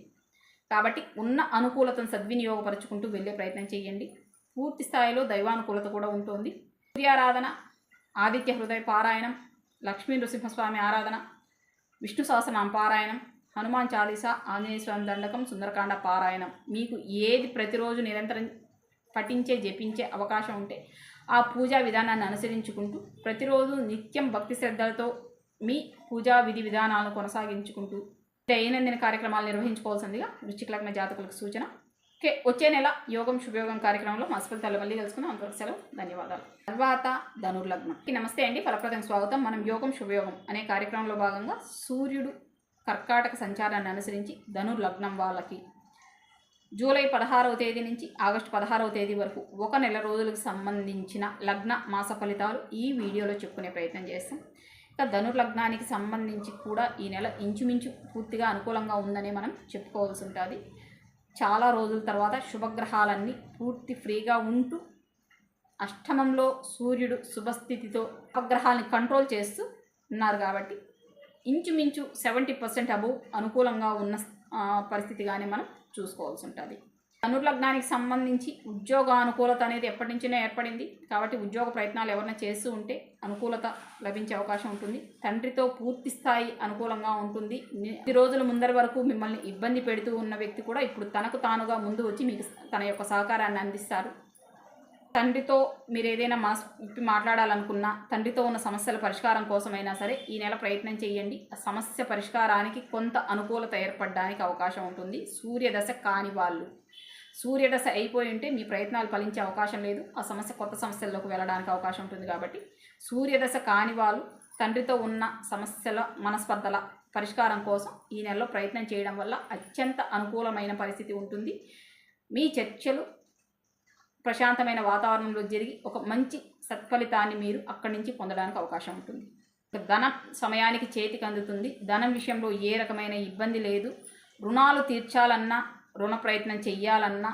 కాబట్టి ఉన్న అనుకూలతను సద్వినియోగపరుచుకుంటూ వెళ్ళే ప్రయత్నం చేయండి. పూర్తి స్థాయిలో దైవానుకూలత కూడా ఉంటుంది. సూర్యారాధన, ఆదిత్య హృదయ పారాయణం, లక్ష్మీ నృసింహస్వామి ఆరాధన, విష్ణు సహస్రనామ పారాయణం, హనుమాన్ చాలీసా, ఆంజనేయ స్వామి దండకం, సుందరకాండ పారాయణం మీకు ఏది ప్రతిరోజు నిరంతరం పఠించే జపించే అవకాశం ఉంటే ఆ పూజా విధానాన్ని అనుసరించుకుంటూ ప్రతిరోజు నిత్యం భక్తి శ్రద్ధలతో మీ పూజా విధి విధానాలను కొనసాగించుకుంటూ దైనందిన కార్యక్రమాలు నిర్వహించుకోవాల్సిందిగా వృశ్చిక లగ్న జాతకులకు సూచన. వచ్చే నెల యోగం శుభయోగం కార్యక్రమంలో ఫలితాలు మళ్ళీ తెలుసుకుందాం. అంతవరకు సెలవు, ధన్యవాదాలు. తర్వాత ధనుర్లగ్నం. నమస్తే అండి, ఫలప్రదం స్వాగతం. మనం యోగం శుభయోగం అనే కార్యక్రమంలో భాగంగా సూర్యుడు కర్కాటక సంచారాన్ని అనుసరించి ధనుర్లగ్నం వాళ్ళకి జూలై 16వ తేదీ నుంచి ఆగస్టు 16వ తేదీ వరకు 1 నెల రోజులకు సంబంధించిన లగ్న మాస ఫలితాలు ఈ వీడియోలో చెప్పుకునే ప్రయత్నం చేస్తాం. ఇక ధనుర్లగ్నానికి సంబంధించి కూడా ఈ నెల ఇంచుమించు పూర్తిగా అనుకూలంగా ఉందని మనం చెప్పుకోవాల్సి ఉంటుంది. చాలా రోజుల తర్వాత శుభగ్రహాలన్నీ పూర్తి ఫ్రీగా ఉంటూ అష్టమంలో సూర్యుడు శుభస్థితితో ఉపగ్రహాలని కంట్రోల్ చేస్తూ ఉన్నారు. కాబట్టి ఇంచుమించు 70% అబోవ్ అనుకూలంగా ఉన్న పరిస్థితిగానే మనం చూసుకోవాల్సి ఉంటుంది. ధనుర్లగ్నానికి సంబంధించి ఉద్యోగానుకూలత అనేది ఎప్పటి నుంచినో ఏర్పడింది. కాబట్టి ఉద్యోగ ప్రయత్నాలు ఎవరైనా చేస్తూ ఉంటే అనుకూలత లభించే అవకాశం ఉంటుంది. తండ్రితో పూర్తి స్థాయి అనుకూలంగా ఉంటుంది. 10 రోజుల ముందరి వరకు మిమ్మల్ని ఇబ్బంది పెడుతూ ఉన్న వ్యక్తి కూడా ఇప్పుడు తనకు తానుగా ముందు వచ్చి మీకు తన యొక్క సహకారాన్ని అందిస్తారు. తండ్రితో మీరు ఏదైనా విప్పి మాట్లాడాలనుకున్నా, తండ్రితో ఉన్న సమస్యల పరిష్కారం కోసమైనా సరే ఈ నెల ప్రయత్నం చేయండి. ఆ సమస్య పరిష్కారానికి కొంత అనుకూలత ఏర్పడడానికి అవకాశం ఉంటుంది. సూర్యదశ కాని వాళ్ళు, సూర్యదశ అయిపోయి ఉంటే మీ ప్రయత్నాలు ఫలించే అవకాశం లేదు. ఆ సమస్య కొత్త సమస్యల్లోకి వెళ్ళడానికి అవకాశం ఉంటుంది. కాబట్టి సూర్యదశ కాని వాళ్ళు తండ్రితో ఉన్న సమస్యల మనస్పర్ధల పరిష్కారం కోసం ఈ నెలలో ప్రయత్నం చేయడం వల్ల అత్యంత అనుకూలమైన పరిస్థితి ఉంటుంది. మీ చర్చలు ప్రశాంతమైన వాతావరణంలో జరిగి ఒక మంచి సత్ఫలితాన్ని మీరు అక్కడి నుంచి పొందడానికి అవకాశం ఉంటుంది. ధనం సమయానికి చేతికి అందుతుంది. ధనం విషయంలో ఏ రకమైన ఇబ్బంది లేదు. రుణాలు తీర్చాలన్నా, రుణ ప్రయత్నం చేయాలన్నా,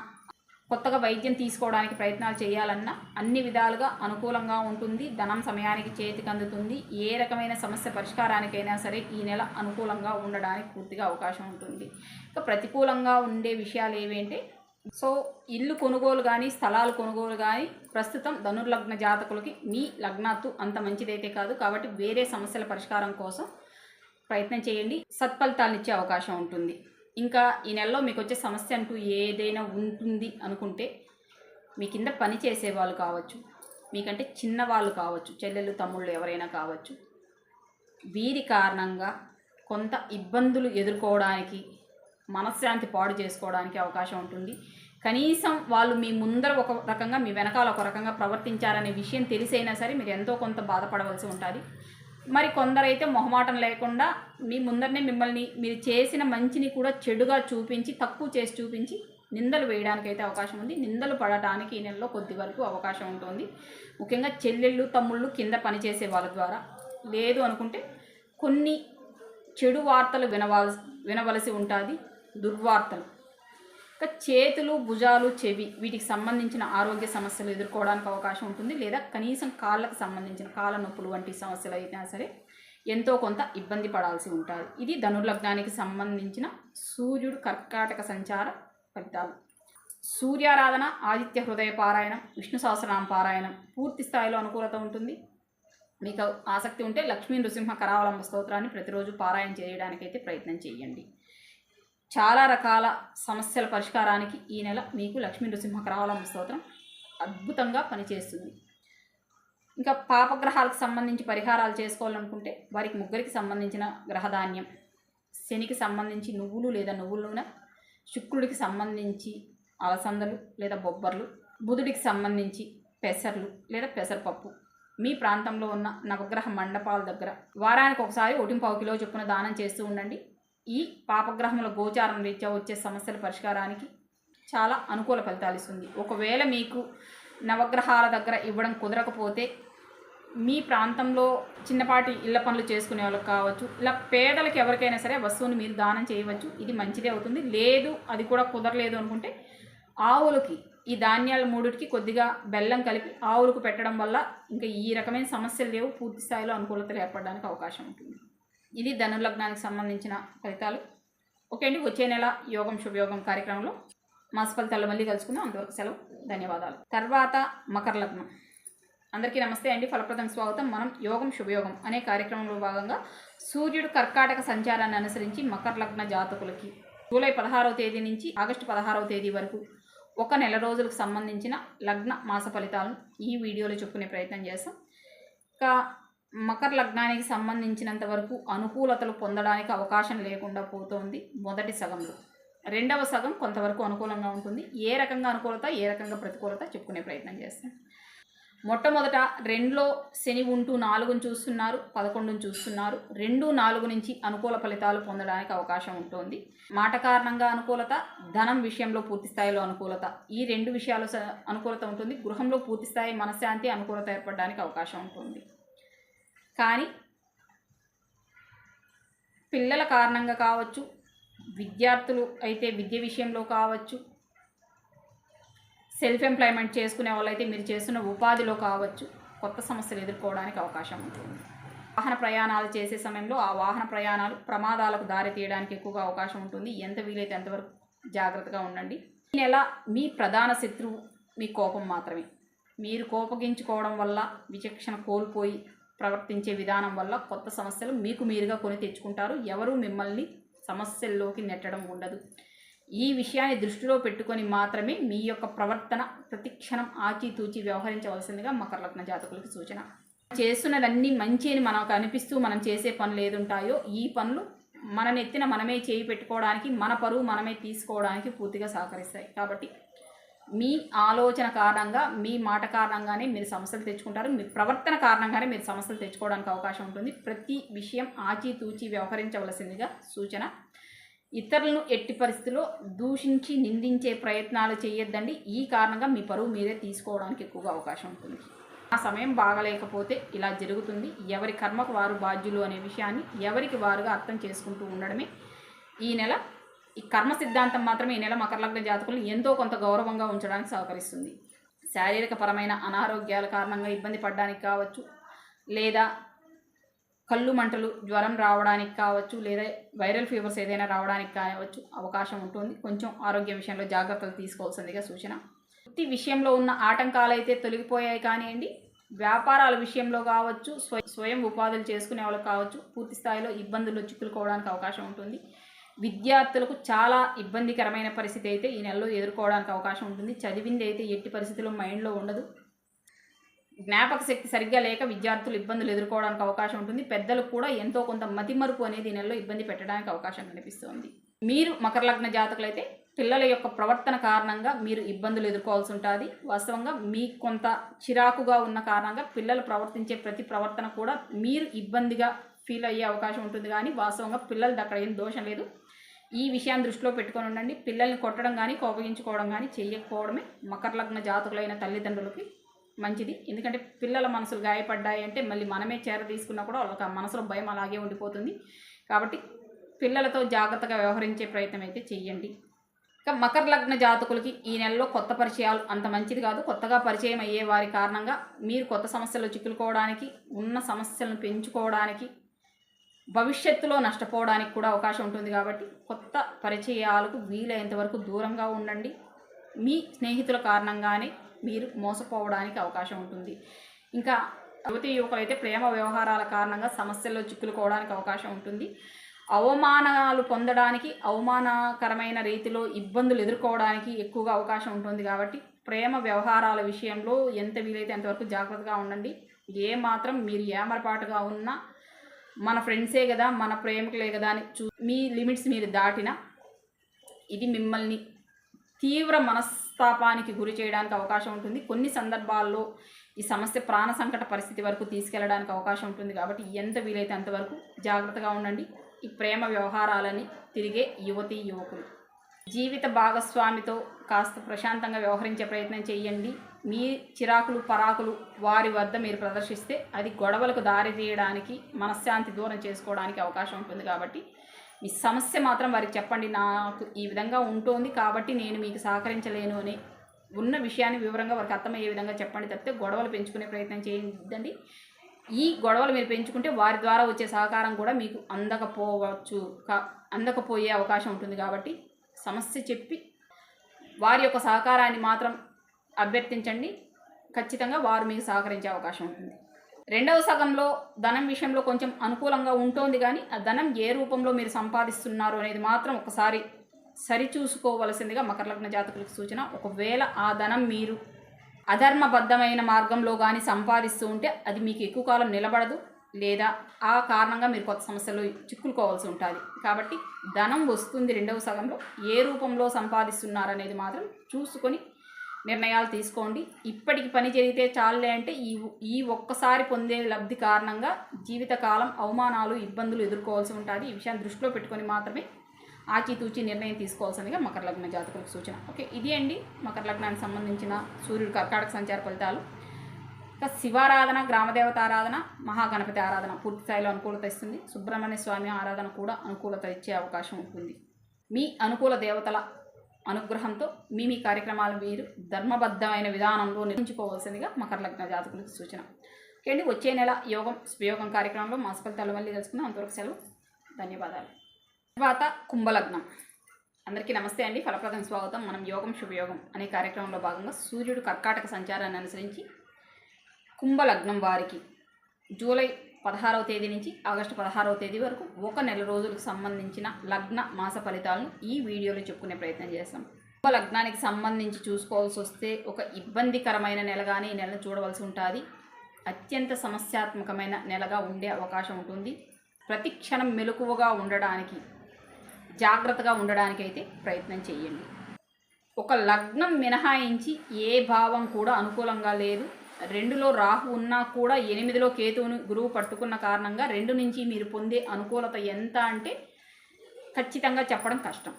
కొత్తగా వైద్యం తీసుకోవడానికి ప్రయత్నాలు చేయాలన్నా అన్ని విధాలుగా అనుకూలంగా ఉంటుంది. ధనం సమయానికి చేతికి అందుతుంది. ఏ రకమైన సమస్య పరిష్కారానికైనా సరే ఈ నెల అనుకూలంగా ఉండడానికి పూర్తిగా అవకాశం ఉంటుంది. ఇక ప్రతికూలంగా ఉండే విషయాలు ఏవేంటే సో ఇల్లు కొనుగోలు కానీ స్థలాలు కొనుగోలు కానీ ప్రస్తుతం ధనుర్లగ్న జాతకులకి మీ లగ్నాత్తు అంత మంచిదైతే కాదు. కాబట్టి వేరే సమస్యల పరిష్కారం కోసం ప్రయత్నం చేయండి, సత్ఫలితాలను ఇచ్చే అవకాశం ఉంటుంది. ఇంకా ఈ నెలలో మీకు వచ్చే సమస్య అంటూ ఏదైనా ఉంటుంది అనుకుంటే మీ కింద పని చేసే వాళ్ళు కావచ్చు, మీకంటే చిన్నవాళ్ళు కావచ్చు, చెల్లెళ్ళు తమ్ముళ్ళు ఎవరైనా కావచ్చు, వీరి కారణంగా కొంత ఇబ్బందులు ఎదుర్కోవడానికి, మనశ్శాంతి పాడు చేసుకోవడానికి అవకాశం ఉంటుంది. కనీసం వాళ్ళు మీ ముందర ఒక రకంగా మీ వెనకాల ఒక రకంగా ప్రవర్తించారనే విషయం తెలిసైనా సరే మీరు ఎంతో కొంత బాధపడవలసి ఉంటుంది. మరి కొందరైతే మొహమాటం లేకుండా మీ ముందరనే మిమ్మల్ని మీరు చేసిన మంచిని కూడా చెడుగా చూపించి, తక్కువ చేసి చూపించి నిందలు వేయడానికైతే అవకాశం ఉంది. నిందలు పడటానికి ఈ నెలలో కొద్ది వరకు అవకాశం ఉంటుంది. ముఖ్యంగా చెల్లెళ్ళు తమ్ముళ్ళు కింద పనిచేసే వాళ్ళ ద్వారా. లేదు అనుకుంటే కొన్ని చెడు వార్తలు వినవలసి ఉంటుంది, దుర్వార్తలు. ఇంకా చేతులు, భుజాలు, చెవి వీటికి సంబంధించిన ఆరోగ్య సమస్యలు ఎదుర్కోవడానికి అవకాశం ఉంటుంది. లేదా కనీసం కాళ్ళకు సంబంధించిన కాళ్ళ నొప్పులు వంటి సమస్యలు అయినా సరే ఎంతో కొంత ఇబ్బంది పడాల్సి ఉంటుంది. ఇది ధనుర్లగ్నానికి సంబంధించిన సూర్యుడు కర్కాటక సంచార ఫలితాలు. సూర్యారాధన, ఆదిత్య హృదయ పారాయణం, విష్ణు సహస్రనామ పారాయణం పూర్తి స్థాయిలో అనుకూలత ఉంటుంది. మీకు ఆసక్తి ఉంటే లక్ష్మీ నృసింహ కరావలంబ స్తోత్రాన్ని ప్రతిరోజు పారాయణ చేయడానికైతే ప్రయత్నం చేయండి. చాలా రకాల సమస్యల పరిష్కారానికి ఈ నెల మీకు లక్ష్మీ నృసింహ కరావలంబ స్తోత్రం అద్భుతంగా పనిచేస్తుంది. ఇంకా పాపగ్రహాలకు సంబంధించి పరిహారాలు చేసుకోవాలనుకుంటే వారికి ముగ్గురికి సంబంధించిన గ్రహధాన్యం, శనికి సంబంధించి నువ్వులు లేదా నువ్వుల నూనె, శుక్రుడికి సంబంధించి అలసందలు లేదా బొబ్బర్లు, బుధుడికి సంబంధించి పెసర్లు లేదా పెసరపప్పు, మీ ప్రాంతంలో ఉన్న నవగ్రహ మండపాల దగ్గర వారానికి ఒకసారి 1.5 కిలో చొప్పున దానం చేస్తూ ఉండండి. ఈ పాపగ్రహముల గోచారం రీత్యా వచ్చే సమస్యల పరిష్కారానికి చాలా అనుకూల ఫలితాలు ఇస్తుంది. ఒకవేళ మీకు నవగ్రహాల దగ్గర ఇవ్వడం కుదరకపోతే మీ ప్రాంతంలో చిన్నపాటి ఇళ్ల పనులు చేసుకునే వాళ్ళకి కావచ్చు, ఇలా పేదలకు ఎవరికైనా సరే వస్తువుని మీరు దానం చేయవచ్చు. ఇది మంచిదే అవుతుంది. లేదు అది కూడా కుదరలేదు అనుకుంటే ఆవులకి ఈ ధాన్యాల మూడిటికి కొద్దిగా బెల్లం కలిపి ఆవులకు పెట్టడం వల్ల ఇంకా ఈ రకమైన సమస్యలు లేవు, పూర్తి స్థాయిలో అనుకూలతలు ఏర్పడడానికి అవకాశం ఉంటుంది. ఇది ధనుర్లగ్నానికి సంబంధించిన ఫలితాలు. ఓకే అండి, వచ్చే నెల యోగం శుభయోగం కార్యక్రమంలో మాస ఫలితాలు మళ్ళీ కలుసుకుందాం. అంతవరకు సెలవు, ధన్యవాదాలు. తర్వాత మకర లగ్నం. అందరికీ నమస్తే అండి, ఫలప్రదం స్వాగతం. మనం యోగం శుభయోగం అనే కార్యక్రమంలో భాగంగా సూర్యుడు కర్కాటక సంచారాన్ని అనుసరించి మకర లగ్న జాతకులకి జూలై 16వ తేదీ నుంచి ఆగస్టు 16వ తేదీ వరకు ఒక నెల రోజులకు సంబంధించిన లగ్న మాస ఫలితాలను ఈ వీడియోలో చెప్పుకునే ప్రయత్నం చేస్తాం. ఇంకా మకర లగ్నానికి సంబంధించినంత వరకు అనుకూలతలు పొందడానికి అవకాశం లేకుండా పోతుంది మొదటి సగంలో. రెండవ సగం కొంతవరకు అనుకూలంగా ఉంటుంది. ఏ రకంగా అనుకూలత, ఏ రకంగా ప్రతికూలత చెప్పుకునే ప్రయత్నం చేస్తాం. మొట్టమొదట 2లో శని ఉంటూ 4ని చూస్తున్నారు, 11ని చూస్తున్నారు. 2, 4 నుంచి అనుకూల ఫలితాలు పొందడానికి అవకాశం ఉంటుంది. మాట కారణంగా అనుకూలత, ధనం విషయంలో పూర్తి స్థాయిలో అనుకూలత, ఈ 2 విషయాలు అనుకూలత ఉంటుంది. గృహంలో పూర్తి స్థాయి మనశ్శాంతి, అనుకూలత ఏర్పడడానికి అవకాశం ఉంటుంది. కానీ పిల్లల కారణంగా కావచ్చు, విద్యార్థులు అయితే విద్య విషయంలో కావచ్చు, సెల్ఫ్ ఎంప్లాయ్మెంట్ చేసుకునే వాళ్ళైతే మీరు చేస్తున్న ఉపాధిలో కావచ్చు, కొత్త సమస్యలు ఎదుర్కోవడానికి అవకాశం ఉంటుంది. వాహన ప్రయాణాలు చేసే సమయంలో ఆ వాహన ప్రయాణాలు ప్రమాదాలకు దారి తీయడానికి ఎక్కువగా అవకాశం ఉంటుంది. ఎంత వీలైతే అంతవరకు జాగ్రత్తగా ఉండండి. ఈ నెల మీ ప్రధాన శత్రువు మీ కోపం మాత్రమే. మీరు కోపగించుకోవడం వల్ల, విచక్షణ కోల్పోయి ప్రవర్తించే విధానం వల్ల కొత్త సమస్యలు మీకు మీరుగా కొని తెచ్చుకుంటారు. ఎవరు మిమ్మల్ని సమస్యల్లోకి నెట్టడం ఉండదు. ఈ విషయాన్ని దృష్టిలో పెట్టుకొని మాత్రమే మీ యొక్క ప్రవర్తన ప్రతిక్షణం ఆచితూచి వ్యవహరించవలసిందిగా మకర లగ్న జాతకులకి సూచన. చేస్తున్నదన్నీ మంచి అని మనకు అనిపిస్తూ మనం చేసే పనులు ఏదుంటాయో ఈ పనులు మన నెత్తిన మనమే చేయి పెట్టుకోవడానికి, మన పరువు మనమే తీసుకోవడానికి పూర్తిగా సహకరిస్తాయి. కాబట్టి మీ ఆలోచన కారణంగా, మీ మాట కారణంగానే మీరు సమస్యలు తెచ్చుకుంటారు. మీ ప్రవర్తన కారణంగానే మీరు సమస్యలు తెచ్చుకోవడానికి అవకాశం ఉంటుంది. ప్రతి విషయం ఆచితూచి వ్యవహరించవలసిందిగా సూచన. ఇతరులను ఎట్టి పరిస్థితుల్లో దూషించి నిందించే ప్రయత్నాలు చేయొద్దండి. ఈ కారణంగా మీ పరువు మీరే తీసుకోవడానికి ఎక్కువగా అవకాశం ఉంటుంది. ఆ సమయం బాగలేకపోతే ఇలా జరుగుతుంది. ఎవరి కర్మకు వారు బాధ్యులు అనే విషయాన్ని ఎవరికి వారుగా అర్థం చేసుకుంటూ ఉండడమే ఈ నెల. ఈ కర్మ సిద్ధాంతం మాత్రమే ఈ నెల మకర లగ్న జాతకులు ఎంతో కొంత గౌరవంగా ఉంచడానికి సహకరిస్తుంది. శారీరక పరమైన అనారోగ్యాల కారణంగా ఇబ్బంది పడడానికి కావచ్చు, లేదా కళ్ళు మంటలు, జ్వరం రావడానికి కావచ్చు, లేదా వైరల్ ఫీవర్స్ ఏదైనా రావడానికి కావచ్చు అవకాశం ఉంటుంది. కొంచెం ఆరోగ్య విషయంలో జాగ్రత్తలు తీసుకోవాల్సిందిగా సూచన. వృత్తి విషయంలో ఉన్న ఆటంకాలు అయితే తొలగిపోయాయి కానివ్వండి, వ్యాపారాల విషయంలో కావచ్చు, స్వయం ఉపాధులు చేసుకునే వాళ్ళకి కావచ్చు పూర్తి స్థాయిలో ఇబ్బందులు చిక్కుకోవడానికి అవకాశం ఉంటుంది. విద్యార్థులకు చాలా ఇబ్బందికరమైన పరిస్థితి అయితే ఈ నెలలో ఎదుర్కోవడానికి అవకాశం ఉంటుంది. చదివింది అయితే ఎట్టి పరిస్థితుల్లో మైండ్లో ఉండదు. జ్ఞాపక శక్తి సరిగ్గా లేక విద్యార్థులు ఇబ్బందులు ఎదుర్కోవడానికి అవకాశం ఉంటుంది. పెద్దలకు కూడా ఎంతో కొంత మతిమరుపు అనేది ఈ నెలలో ఇబ్బంది పెట్టడానికి అవకాశం కనిపిస్తుంది. మీరు మకర లగ్న జాతకులైతే పిల్లల యొక్క ప్రవర్తన కారణంగా మీరు ఇబ్బందులు ఎదుర్కోవాల్సి ఉంటుంది. వాస్తవంగా మీకు కొంత చిరాకుగా ఉన్న కారణంగా పిల్లలు ప్రవర్తించే ప్రతి ప్రవర్తన కూడా మీరు ఇబ్బందిగా ఫీల్ అయ్యే అవకాశం ఉంటుంది. కానీ వాస్తవంగా పిల్లలది అక్కడ ఏం దోషం లేదు. ఈ విషయాన్ని దృష్టిలో పెట్టుకొని ఉండండి. పిల్లల్ని కొట్టడం కానీ కోపగించుకోవడం కానీ చేయకపోవడమే మకర లగ్న జాతకులైన తల్లిదండ్రులకి మంచిది. ఎందుకంటే పిల్లల మనసులు గాయపడ్డాయి అంటే మళ్ళీ మనమే చేర తీసుకున్నా కూడా వాళ్ళకి ఆ మనసులో భయం అలాగే ఉండిపోతుంది. కాబట్టి పిల్లలతో జాగ్రత్తగా వ్యవహరించే ప్రయత్నం అయితే చెయ్యండి. ఇక మకర లగ్న జాతకులకి ఈ నెలలో కొత్త పరిచయాలు అంత మంచిది కాదు. కొత్తగా పరిచయం అయ్యే వారి కారణంగా మీరు కొత్త సమస్యల్లో చిక్కుకోవడానికి, ఉన్న సమస్యలను పెంచుకోవడానికి, భవిష్యత్తులో నష్టపోవడానికి కూడా అవకాశం ఉంటుంది. కాబట్టి కొత్త పరిచయాలకు వీలైనంత వరకు దూరంగా ఉండండి. మీ స్నేహితుల కారణంగానే మీరు మోసపోవడానికి అవకాశం ఉంటుంది. ఇంకా యువతీ యువకులైతే ప్రేమ వ్యవహారాల కారణంగా సమస్యల్లో చిక్కుకోవడానికి అవకాశం ఉంటుంది. అవమానాలు పొందడానికి, అవమానకరమైన రీతిలో ఇబ్బందులు ఎదుర్కోవడానికి ఎక్కువగా అవకాశం ఉంటుంది. కాబట్టి ప్రేమ వ్యవహారాల విషయంలో ఎంత వీలైతే అంతవరకు జాగ్రత్తగా ఉండండి. ఏ మాత్రం మీరు ఏమరపాటుగా ఉన్నా మన ఫ్రెండ్సే కదా, మన ప్రేమికులే కదా అని మీ లిమిట్స్ మీరు దాటినా ఇది మిమ్మల్ని తీవ్ర మనస్తాపానికి గురి చేయడానికి అవకాశం ఉంటుంది. కొన్ని సందర్భాల్లో ఈ సమస్య ప్రాణ సంకట పరిస్థితి వరకు తీసుకెళ్లడానికి అవకాశం ఉంటుంది. కాబట్టి ఎంత వీలైతే అంతవరకు జాగ్రత్తగా ఉండండి. ఈ ప్రేమ వ్యవహారాలని తిరిగే యువతీ యువకులు జీవిత భాగస్వామితో కాస్త ప్రశాంతంగా వ్యవహరించే ప్రయత్నం చేయండి. మీ చిరాకులు పరాకులు వారి వద్ద మీరు ప్రదర్శిస్తే అది గొడవలకు దారి తీయడానికి, మనశ్శాంతి దూరం చేసుకోవడానికి అవకాశం ఉంటుంది. కాబట్టి మీ సమస్య మాత్రం వారికి చెప్పండి. నాకు ఈ విధంగా ఉంటుంది కాబట్టి నేను మీకు సహకరించలేను అని ఉన్న విషయాన్ని వివరంగా వారికి అర్థమయ్యే విధంగా చెప్పండి తప్పితే గొడవలు పెంచుకునే ప్రయత్నం చేయదండి. ఈ గొడవలు మీరు పెంచుకుంటే వారి ద్వారా వచ్చే సహకారం కూడా మీకు అందకపోయే అవకాశం ఉంటుంది. కాబట్టి సమస్య చెప్పి వారి యొక్క సహకారాన్ని మాత్రం అభ్యర్థించండి. ఖచ్చితంగా వారు మీకు సహకరించే అవకాశం ఉంటుంది. రెండవ సగంలో ధనం విషయంలో కొంచెం అనుకూలంగా ఉంటుంది. కానీ ఆ ధనం ఏ రూపంలో మీరు సంపాదిస్తున్నారు అనేది మాత్రం ఒకసారి సరిచూసుకోవలసిందిగా మకర లగ్న జాతకులకు సూచన. ఒకవేళ ఆ ధనం మీరు అధర్మబద్ధమైన మార్గంలో కానీ సంపాదిస్తూ ఉంటే అది మీకు ఎక్కువ కాలం నిలబడదు, లేదా ఆ కారణంగా మీరు కొత్త సమస్యలు చిక్కుకోవాల్సి ఉంటుంది. కాబట్టి ధనం వస్తుంది రెండవ సగంలో, ఏ రూపంలో సంపాదిస్తున్నారనేది మాత్రం చూసుకొని నిర్ణయాలు తీసుకోండి. ఇప్పటికి పని జరిగితే చాలులే అంటే ఈ ఒక్కసారి పొందే లబ్ధి కారణంగా జీవితకాలం అవమానాలు, ఇబ్బందులు ఎదుర్కోవాల్సి ఉంటుంది. ఈ విషయాన్ని దృష్టిలో పెట్టుకొని మాత్రమే ఆచితూచి నిర్ణయం తీసుకోవాల్సిందిగా మకర లగ్న జాతకులకు సూచన. ఓకే, ఇది అండి మకర లగ్నానికి సంబంధించిన సూర్యుడు కర్కాటక సంచార ఫలితాలు. ఇంకా శివారాధన, గ్రామదేవత ఆరాధన, మహాగణపతి ఆరాధన పూర్తి స్థాయిలో అనుకూలత ఇస్తుంది. సుబ్రహ్మణ్య స్వామి ఆరాధన కూడా అనుకూలత ఇచ్చే అవకాశం ఉంటుంది. మీ అనుకూల దేవతల అనుగ్రహంతో మీ కార్యక్రమాలు మీరు ధర్మబద్ధమైన విధానంలో నిర్వహించుకోవాల్సిందిగా మకర లగ్న జాతకులకు సూచన. ఓకే అండి, వచ్చే నెల యోగం శుభయోగం కార్యక్రమంలో మాస ఫలితాలు మళ్ళీ తెలుసుకుందాం. అంతవరకు సెలవు, ధన్యవాదాలు. తర్వాత కుంభలగ్నం. అందరికీ నమస్తే అండి, ఫలప్రదం స్వాగతం. మనం యోగం శుభయోగం అనే కార్యక్రమంలో భాగంగా సూర్యుడు కర్కాటక సంచారాన్ని అనుసరించి కుంభలగ్నం వారికి జూలై 16వ తేదీ నుంచి ఆగస్టు 16వ తేదీ వరకు ఒక నెల రోజులకు సంబంధించిన లగ్న మాస ఫలితాలను ఈ వీడియోలో చెప్పుకునే ప్రయత్నం చేస్తాం. కుంభలగ్నానికి సంబంధించి చూసుకోవాల్సి వస్తే ఒక ఇబ్బందికరమైన నెలగానే ఈ నెలను చూడవలసి ఉంటుంది. అత్యంత సమస్యాత్మకమైన నెలగా ఉండే అవకాశం ఉంటుంది. ప్రతి క్షణం మెలకువగా ఉండడానికి, జాగ్రత్తగా ఉండడానికి అయితే ప్రయత్నం చేయండి. ఒక లగ్నం మినహాయించి ఏ భావం కూడా అనుకూలంగా లేదు. 2లో రాహు ఉన్నా కూడా 8లో కేతువును గురువు పట్టుకున్న కారణంగా 2 నుంచి మీరు పొందే అనుకూలత ఎంత అంటే ఖచ్చితంగా చెప్పడం కష్టం.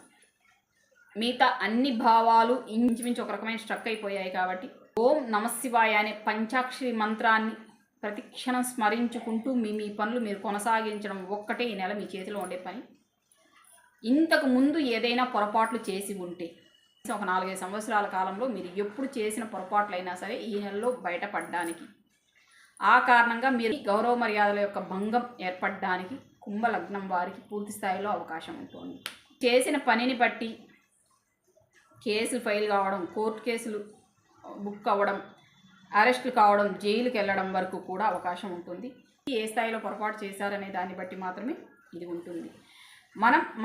మిగతా అన్ని భావాలు ఇంచుమించు ఒక రకమైన స్ట్రక్ అయిపోయాయి. కాబట్టి ఓం నమశివాయ అనే పంచాక్షరి మంత్రాన్ని ప్రతిక్షణం స్మరించుకుంటూ మీ పనులు మీరు కొనసాగించడం ఒక్కటే ఈ నెల మీ చేతిలో ఉండే పని. ఇంతకు ముందు ఏదైనా పొరపాట్లు చేసి ఉంటే ఒక 4-5 సంవత్సరాల కాలంలో మీరు ఎప్పుడు చేసిన పొరపాట్లైనా సరే ఈ నెలలో బయటపడడానికి ఆ కారణంగా మీరు గౌరవ మర్యాదల యొక్క భంగం ఏర్పడడానికి కుంభలగ్నం వారికి పూర్తి స్థాయిలో అవకాశం ఉంటుంది. చేసిన పనిని బట్టి కేసులు ఫైల్ కావడం, కోర్టు కేసులు బుక్ అవ్వడం, అరెస్టులు కావడం, జైలుకి వెళ్ళడం వరకు కూడా అవకాశం ఉంటుంది. ఏ స్థాయిలో పొరపాటు చేశారనే దాన్ని బట్టి మాత్రమే ఇది ఉంటుంది.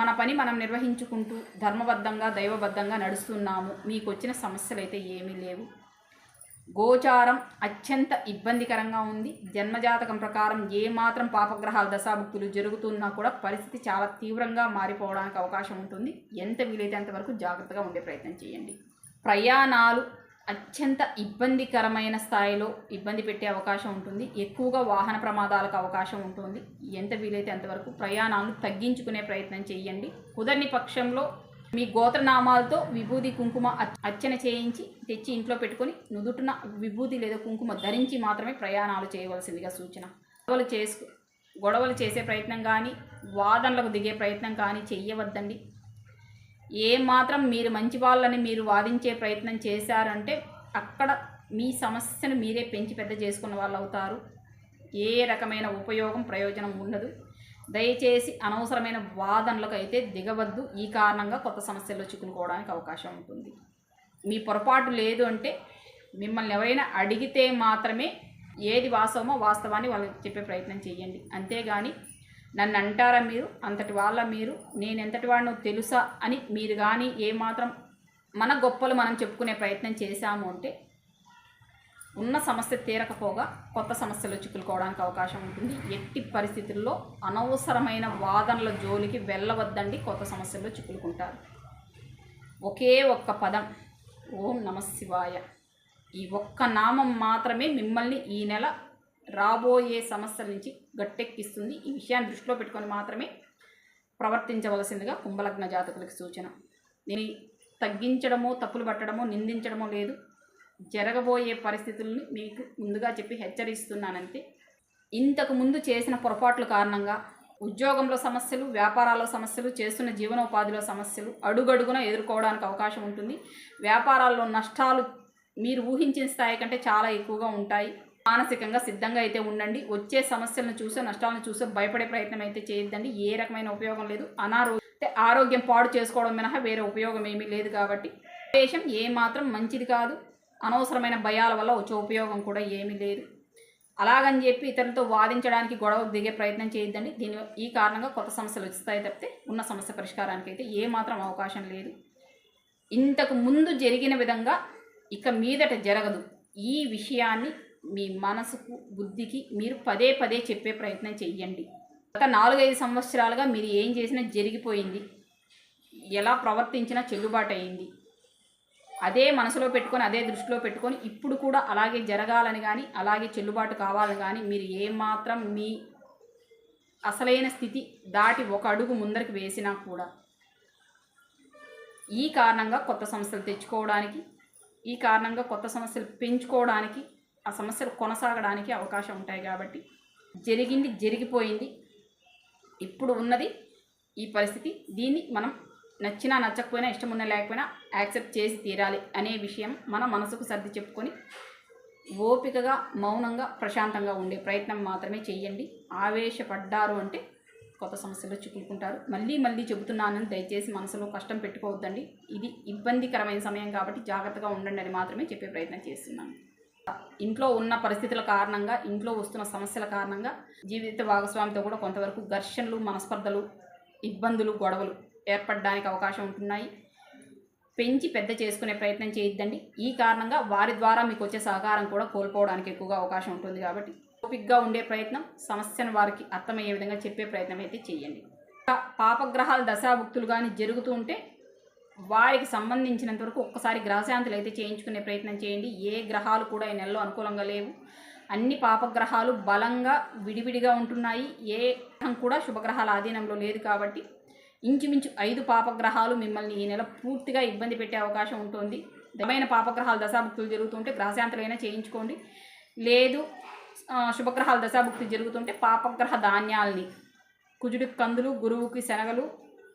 మన పని మనం నిర్వహించుకుంటూ ధర్మబద్ధంగా దైవబద్ధంగా నడుస్తున్నాము. మీకు వచ్చిన సమస్యలు అయితే ఏమీ లేవు. గోచారం అత్యంత ఇబ్బందికరంగా ఉంది. జన్మజాతకం ప్రకారం ఏమాత్రం పాపగ్రహాల దశాభుక్తులు జరుగుతున్నా కూడా పరిస్థితి చాలా తీవ్రంగా మారిపోవడానికి అవకాశం ఉంటుంది. ఎంత వీలైతే అంతవరకు జాగ్రత్తగా ఉండే ప్రయత్నం చేయండి. ప్రయాణాలు అత్యంత ఇబ్బందికరమైన స్థాయిలో ఇబ్బంది పెట్టే అవకాశం ఉంటుంది. ఎక్కువగా వాహన ప్రమాదాలకు అవకాశం ఉంటుంది. ఎంత వీలైతే అంతవరకు ప్రయాణాలను తగ్గించుకునే ప్రయత్నం చేయండి. కుదరని పక్షంలో మీ గోత్రనామాలతో విభూది కుంకుమ అర్చన చేయించి తెచ్చి ఇంట్లో పెట్టుకొని నుదుటిన విభూది లేదా కుంకుమ ధరించి మాత్రమే ప్రయాణాలు చేయవలసిందిగా సూచన. గొడవలు చేసే ప్రయత్నం కానీ వాదనలకు దిగే ప్రయత్నం కానీ చెయ్యవద్దండి. ఏమాత్రం మీరు మంచి వాళ్ళని మీరు వాదించే ప్రయత్నం చేశారంటే అక్కడ మీ సమస్యను మీరే పెంచి పెద్ద చేసుకున్న వాళ్ళు అవుతారు. ఏ రకమైన ఉపయోగం ప్రయోజనం ఉండదు. దయచేసి అనవసరమైన వాదనలకు అయితే దిగవద్దు. ఈ కారణంగా కొత్త సమస్యల్లో చిక్కుకోవడానికి అవకాశం ఉంటుంది. మీ పొరపాటు లేదు అంటే మిమ్మల్ని ఎవరైనా అడిగితే మాత్రమే ఏది వాస్తవమో వాస్తవాన్ని వాళ్ళకి చెప్పే ప్రయత్నం చేయండి. అంతేగాని నన్ను అంటారా మీరు, అంతటి వాళ్ళ మీరు, నేను ఎంతటి వాడినో తెలుసా అని మీరు కానీ ఏమాత్రం మన గొప్పలు మనం చెప్పుకునే ప్రయత్నం చేశాము అంటే ఉన్న సమస్య తీరకపోగా కొత్త సమస్యలు చిక్కుకోవడానికి అవకాశం ఉంటుంది. ఎట్టి పరిస్థితుల్లో అనవసరమైన వాదనల జోలికి వెళ్ళవద్దండి. కొత్త సమస్యల్లో చిక్కుకుంటారు. ఒకే ఒక్క పదం ఓం నమః శివాయ, ఈ ఒక్క నామం మాత్రమే మిమ్మల్ని ఈ నెల రాబోయే సమస్యల నుంచి గట్టెక్కిస్తుంది. ఈ విషయాన్ని దృష్టిలో పెట్టుకొని మాత్రమే ప్రవర్తించవలసిందిగా కుంభలగ్న జాతకులకు సూచన. నేను తగ్గించడమో తప్పులు పట్టడమో నిందించడమో లేదు. జరగబోయే పరిస్థితుల్ని మీకు ముందుగా చెప్పి హెచ్చరిస్తున్నానంతే. ఇంతకు ముందు చేసిన పొరపాట్ల కారణంగా ఉద్యోగంలో సమస్యలు, వ్యాపారాల్లో సమస్యలు, చేస్తున్న జీవనోపాధిలో సమస్యలు అడుగడుగున ఎదుర్కోవడానికి అవకాశం ఉంటుంది. వ్యాపారాల్లో నష్టాలు మీరు ఊహించిన స్థాయి కంటే చాలా ఎక్కువగా ఉంటాయి. మానసికంగా సిద్ధంగా అయితే ఉండండి. వచ్చే సమస్యలను చూసో నష్టాలను చూసో భయపడే ప్రయత్నం అయితే చేయొద్దండి. ఏ రకమైన ఉపయోగం లేదు. ఆరోగ్యం పాడు చేసుకోవడం మినహా వేరే ఉపయోగం ఏమీ లేదు. కాబట్టి దేశం ఏమాత్రం మంచిది కాదు. అనవసరమైన భయాల వల్ల వచ్చే ఉపయోగం కూడా ఏమీ లేదు. అలాగని చెప్పి ఇతరులతో వాదించడానికి గొడవకు దిగే ప్రయత్నం చేయొద్దండి. ఈ కారణంగా కొత్త సమస్యలు వస్తాయి తప్పితే ఉన్న సమస్య పరిష్కారానికి అయితే ఏమాత్రం అవకాశం లేదు. ఇంతకు ముందు జరిగిన విధంగా ఇక మీదట జరగదు. ఈ విషయాన్ని మీ మనసుకు బుద్ధికి మీరు పదే పదే చెప్పే ప్రయత్నం చెయ్యండి. గత 4-5 సంవత్సరాలుగా మీరు ఏం చేసినా జరిగిపోయింది, ఎలా ప్రవర్తించినా చెల్లుబాటు అయింది. అదే మనసులో పెట్టుకొని అదే దృష్టిలో పెట్టుకొని ఇప్పుడు కూడా అలాగే జరగాలని కానీ అలాగే చెల్లుబాటు కావాలని కానీ మీరు ఏమాత్రం మీ అసలైన స్థితి దాటి ఒక అడుగు ముందరికి వేసినా కూడా ఈ కారణంగా కొత్త సమస్యలు తెచ్చుకోవడానికి, ఈ కారణంగా కొత్త సమస్యలు పెంచుకోవడానికి, ఆ సమస్యలు కొనసాగడానికి అవకాశం ఉంటాయి. కాబట్టి జరిగింది జరిగిపోయింది. ఇప్పుడు ఉన్నది ఈ పరిస్థితి. దీన్ని మనం నచ్చినా నచ్చకపోయినా ఇష్టం ఉన్నా లేకపోయినా యాక్సెప్ట్ చేసి తీరాలి అనే విషయం మన మనసుకు సర్ది చెప్పుకొని ఓపికగా మౌనంగా ప్రశాంతంగా ఉండే ప్రయత్నం మాత్రమే చేయండి. ఆవేశపడ్డారు అంటే కొత్త సమస్యల్లో చిక్కుకుంటారు. మళ్ళీ చెబుతున్నానని దయచేసి మనసులో కష్టం పెట్టుకోవద్దండి. ఇది ఇబ్బందికరమైన సమయం కాబట్టి జాగ్రత్తగా ఉండండి అని మాత్రమే చెప్పే ప్రయత్నం చేస్తున్నాను. ఇంట్లో ఉన్న పరిస్థితుల కారణంగా, ఇంట్లో వస్తున్న సమస్యల కారణంగా జీవిత భాగస్వామితో కూడా కొంతవరకు ఘర్షణలు, మనస్పర్ధలు, ఇబ్బందులు, గొడవలు ఏర్పడడానికి అవకాశం ఉంటున్నాయి. పెంచి పెద్ద చేసుకునే ప్రయత్నం చేయొద్దండి. ఈ కారణంగా వారి ద్వారా మీకు వచ్చే సహకారం కూడా కోల్పోవడానికి ఎక్కువగా అవకాశం ఉంటుంది. కాబట్టి ఓపికగా ఉండే ప్రయత్నం, సమస్యను వారికి అర్థమయ్యే విధంగా చెప్పే ప్రయత్నం అయితే చేయండి. పాపగ్రహాల దశాభుక్తులు కానీ జరుగుతూ ఉంటే వారికి సంబంధించినంత వరకు ఒక్కసారి గ్రహశాంతులు అయితే చేయించుకునే ప్రయత్నం చేయండి. ఏ గ్రహాలు కూడా ఈ నెలలో అనుకూలంగా లేవు. అన్ని పాపగ్రహాలు బలంగా విడివిడిగా ఉంటున్నాయి. ఏ గ్రహం కూడా శుభగ్రహాల ఆధీనంలో లేదు. కాబట్టి ఇంచుమించు 5 పాపగ్రహాలు మిమ్మల్ని ఈ నెల పూర్తిగా ఇబ్బంది పెట్టే అవకాశం ఉంటుంది. దమైన పాపగ్రహాల దశాభుక్తులు జరుగుతుంటే గ్రహశాంతులైనా చేయించుకోండి. లేదు శుభగ్రహాల దశాభుక్తులు జరుగుతుంటే పాపగ్రహ ధాన్యాల్ని, కుజుడికి కందులు, గురువుకి శనగలు,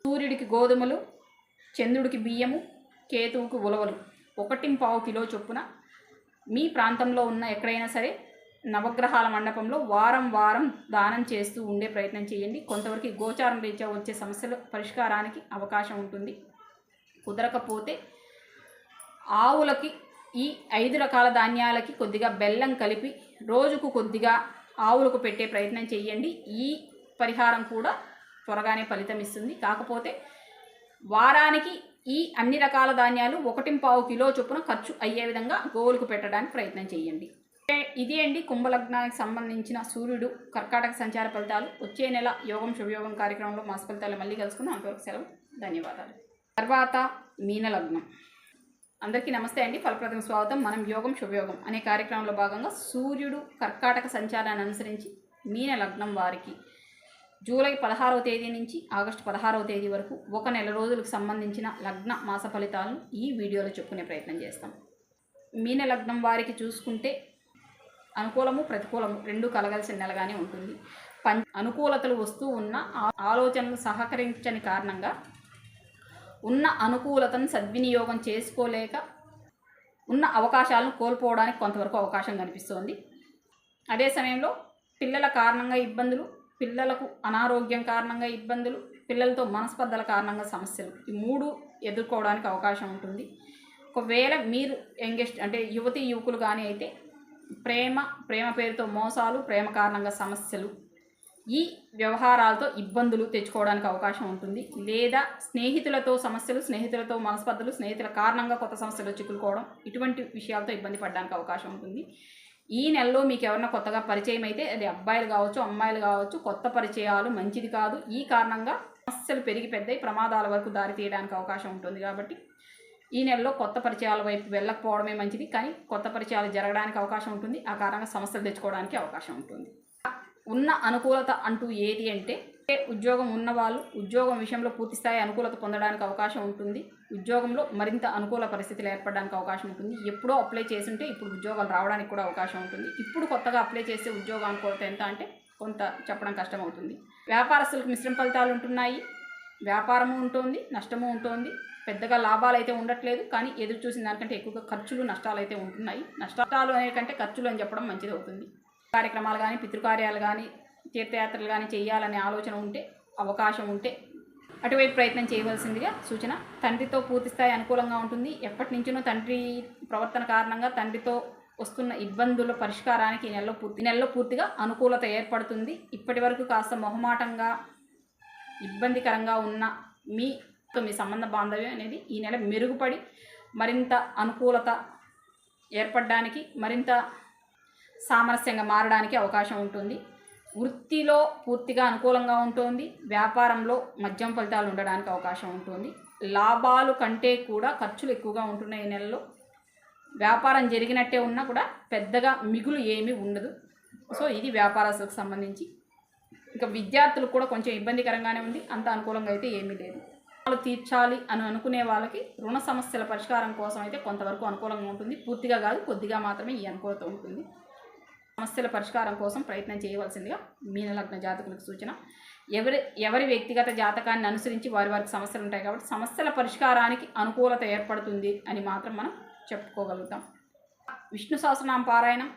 సూర్యుడికి గోధుమలు, చంద్రుడికి బియ్యము, కేతువుకి ఉలవలు 1.25 కిలో చొప్పున మీ ప్రాంతంలో ఉన్న ఎక్కడైనా సరే నవగ్రహాల మండపంలో వారం వారం దానం చేస్తూ ఉండే ప్రయత్నం చేయండి. కొంతవరకు గోచారం రీత్యా వచ్చే సమస్యల పరిష్కారానికి అవకాశం ఉంటుంది. కుదరకపోతే ఆవులకి ఈ 5 రకాల ధాన్యాలకి కొద్దిగా బెల్లం కలిపి రోజుకు కొద్దిగా ఆవులకు పెట్టే ప్రయత్నం చేయండి. ఈ పరిహారం కూడా త్వరగానే ఫలితం ఇస్తుంది. కాకపోతే వారానికి ఈ అన్ని రకాల ధాన్యాలు 1.25 కిలో చొప్పున ఖర్చు అయ్యే విధంగా గోవులకు పెట్టడానికి ప్రయత్నం చేయండి. ఇది అండి కుంభలగ్నానికి సంబంధించిన సూర్యుడు కర్కాటక సంచార ఫలితాలు. వచ్చే నెల యోగం శుభయోగం కార్యక్రమంలో మాస ఫలితాలు మళ్ళీ కలుసుకుందాం. అంతవరకు సెలవు. ధన్యవాదాలు. తర్వాత మీనలగ్నం. అందరికీ నమస్తే అండి. ఫలప్రదం స్వాగతం. మనం యోగం శుభయోగం అనే కార్యక్రమంలో భాగంగా సూర్యుడు కర్కాటక సంచారాన్ని అనుసరించి మీన లగ్నం వారికి జూలై 16వ తేదీ నుంచి ఆగస్టు 16వ తేదీ వరకు 1 నెల రోజులకు సంబంధించిన లగ్న మాస ఫలితాలను ఈ వీడియోలో చెప్పుకునే ప్రయత్నం చేస్తాం. మీన లగ్నం వారికి చూసుకుంటే అనుకూలము ప్రతికూలము రెండు కలగలిసిన నెలగానే ఉంటుంది. అనుకూలతలు వస్తూ ఉన్న ఆలోచనలు సహకరించని కారణంగా ఉన్న అనుకూలతను సద్వినియోగం చేసుకోలేక ఉన్న అవకాశాలను కోల్పోవడానికి కొంతవరకు అవకాశం కనిపిస్తోంది. అదే సమయంలో పిల్లల కారణంగా ఇబ్బందులు, పిల్లలకు అనారోగ్యం కారణంగా ఇబ్బందులు, పిల్లలతో మనస్పర్ధల కారణంగా సమస్యలు, ఈ 3 ఎదుర్కోవడానికి అవకాశం ఉంటుంది. ఒకవేళ మీరు యంగెస్ట్ అంటే యువతీ యువకులు కానీ అయితే ప్రేమ పేరుతో మోసాలు, ప్రేమ కారణంగా సమస్యలు, ఈ వ్యవహారాలతో ఇబ్బందులు తెచ్చుకోవడానికి అవకాశం ఉంటుంది. లేదా స్నేహితులతో సమస్యలు, స్నేహితులతో మనస్పర్ధలు, స్నేహితుల కారణంగా కొత్త సమస్యలు చిక్కుకోవడం, ఇటువంటి విషయాలతో ఇబ్బంది పడడానికి అవకాశం ఉంటుంది. ఈ నెలలో మీకు ఎవరైనా కొత్తగా పరిచయం అయితే అది అబ్బాయిలు కావచ్చు అమ్మాయిలు కావచ్చు, కొత్త పరిచయాలు మంచిది కాదు. ఈ కారణంగా సమస్యలు పెరిగి పెద్దయి ప్రమాదాల వరకు దారి తీయడానికి అవకాశం ఉంటుంది. కాబట్టి ఈ నెలలో కొత్త పరిచయాల వైపు వెళ్ళకపోవడమే మంచిది. కానీ కొత్త పరిచయాలు జరగడానికి అవకాశం ఉంటుంది. ఆ కారణంగా సమస్యలు తెచ్చుకోవడానికి అవకాశం ఉంటుంది. ఉన్న అనుకూలత అంటూ ఏది అంటే ఉద్యోగం ఉన్నవాళ్ళు ఉద్యోగం విషయంలో పూర్తిస్థాయి అనుకూలత పొందడానికి అవకాశం ఉంటుంది. ఉద్యోగంలో మరింత అనుకూల పరిస్థితులు ఏర్పడడానికి అవకాశం ఉంటుంది. ఎప్పుడో అప్లై చేస్తుంటే ఇప్పుడు ఉద్యోగాలు రావడానికి కూడా అవకాశం ఉంటుంది. ఇప్పుడు కొత్తగా అప్లై చేసే ఉద్యోగ అనుకూలత ఎంత అంటే కొంత చెప్పడం కష్టమవుతుంది. వ్యాపారస్తులకు మిశ్రమ ఫలితాలు ఉంటున్నాయి. వ్యాపారము ఉంటుంది, నష్టము ఉంటుంది. పెద్దగా లాభాలు అయితే ఉండట్లేదు. కానీ ఎదురు చూసిన దానికంటే ఎక్కువగా ఖర్చులు నష్టాలు అయితే ఉంటున్నాయి. నష్టాలు అనే కంటే ఖర్చులు అని చెప్పడం మంచిది అవుతుంది. కార్యక్రమాలు కానీ పితృకార్యాలు కానీ తీర్థయాత్రలు కానీ చేయాలనే ఆలోచన ఉంటే, అవకాశం ఉంటే అటువైపు ప్రయత్నం చేయవలసిందిగా సూచన. తండ్రితో పూర్తిస్థాయి అనుకూలంగా ఉంటుంది. ఎప్పటి నుంచినో తండ్రి ప్రవర్తన కారణంగా తండ్రితో వస్తున్న ఇబ్బందుల పరిష్కారానికి ఈ నెలలో పూర్తిగా అనుకూలత ఏర్పడుతుంది. ఇప్పటి వరకు కాస్త మొహమాటంగా ఇబ్బందికరంగా ఉన్న మీ సంబంధ బాంధవ్యం అనేది ఈ నెల మెరుగుపడి మరింత అనుకూలత ఏర్పడడానికి, మరింత సామరస్యంగా మారడానికి అవకాశం ఉంటుంది. వృత్తిలో పూర్తిగా అనుకూలంగా ఉంటుంది. వ్యాపారంలో మధ్యం ఫలితాలు ఉండడానికి అవకాశం ఉంటుంది. లాభాలు కంటే కూడా ఖర్చులు ఎక్కువగా ఉంటున్నాయి. ఈ నెలలో వ్యాపారం జరిగినట్టే ఉన్నా కూడా పెద్దగా మిగులు ఏమీ ఉండదు. సో ఇది వ్యాపారస్తులకు సంబంధించి. ఇక విద్యార్థులకు కూడా కొంచెం ఇబ్బందికరంగానే ఉంది. అంత అనుకూలంగా అయితే ఏమీ లేదు. తీర్చాలి అని అనుకునే వాళ్ళకి రుణ సమస్యల పరిష్కారం కోసం అయితే కొంతవరకు అనుకూలంగా ఉంటుంది. పూర్తిగా కాదు, కొద్దిగా మాత్రమే ఈ అనుకూలత ఉంటుంది. సమస్యల పరిష్కారం కోసం ప్రయత్నం చేయవలసిందిగా మీనలగ్న జాతకులకు సూచన. ఎవరి వ్యక్తిగత జాతకాన్ని అనుసరించి వారికి సమస్యలు ఉంటాయి. కాబట్టి సమస్యల పరిష్కారానికి అనుకూలత ఏర్పడుతుంది అని మాత్రం మనం చెప్పుకోగలుగుతాం. విష్ణు సహస్రనామ పారాయణం,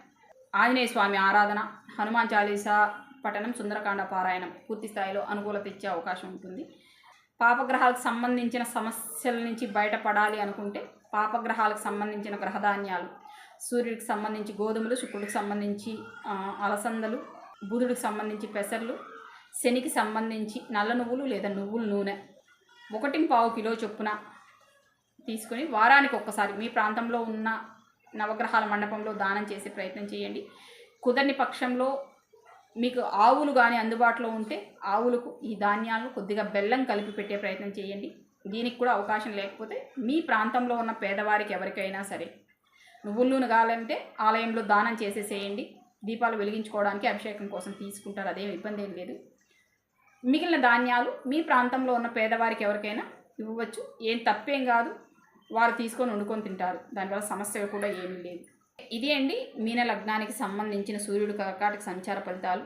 ఆంజనేయ స్వామి ఆరాధన, హనుమాన్ చాలీసా పఠనం, సుందరకాండ పారాయణం పూర్తి స్థాయిలో అనుకూలత ఇచ్చే అవకాశం ఉంటుంది. పాపగ్రహాలకు సంబంధించిన సమస్యల నుంచి బయటపడాలి అనుకుంటే పాపగ్రహాలకు సంబంధించిన గ్రహధాన్యాలు, సూర్యుడికి సంబంధించి గోధుమలు, శుక్రుడికి సంబంధించి అలసందలు, బుధుడికి సంబంధించి పెసర్లు, శనికి సంబంధించి నల్ల నువ్వులు లేదా నువ్వుల నూనె 1.25 కిలో చొప్పున తీసుకొని వారానికి ఒక్కసారి మీ ప్రాంతంలో ఉన్న నవగ్రహాల మండపంలో దానం చేసే ప్రయత్నం చేయండి. కుదరని పక్షంలో మీకు ఆవులు కానీ అందుబాటులో ఉంటే ఆవులకు ఈ ధాన్యాలను కొద్దిగా బెల్లం కలిపి పెట్టే ప్రయత్నం చేయండి. దీనికి కూడా అవకాశం లేకపోతే మీ ప్రాంతంలో ఉన్న పేదవారికి ఎవరికైనా సరే నువ్వుల నూనె కావాలంటే ఆలయంలో దానం చేసేసేయండి. దీపాలు వెలిగించుకోవడానికి అభిషేకం కోసం తీసుకుంటారు, అదేం ఇబ్బంది ఏం లేదు. మిగిలిన ధాన్యాలు మీ ప్రాంతంలో ఉన్న పేదవారికి ఎవరికైనా ఇవ్వవచ్చు. ఏం తప్పేం కాదు, వారు తీసుకొని వండుకొని తింటారు. దానివల్ల సమస్య కూడా ఏమీ లేదు. ఇది అండి మీన లగ్నానికి సంబంధించిన సూర్యుడు కర్కాటక సంచార ఫలితాలు.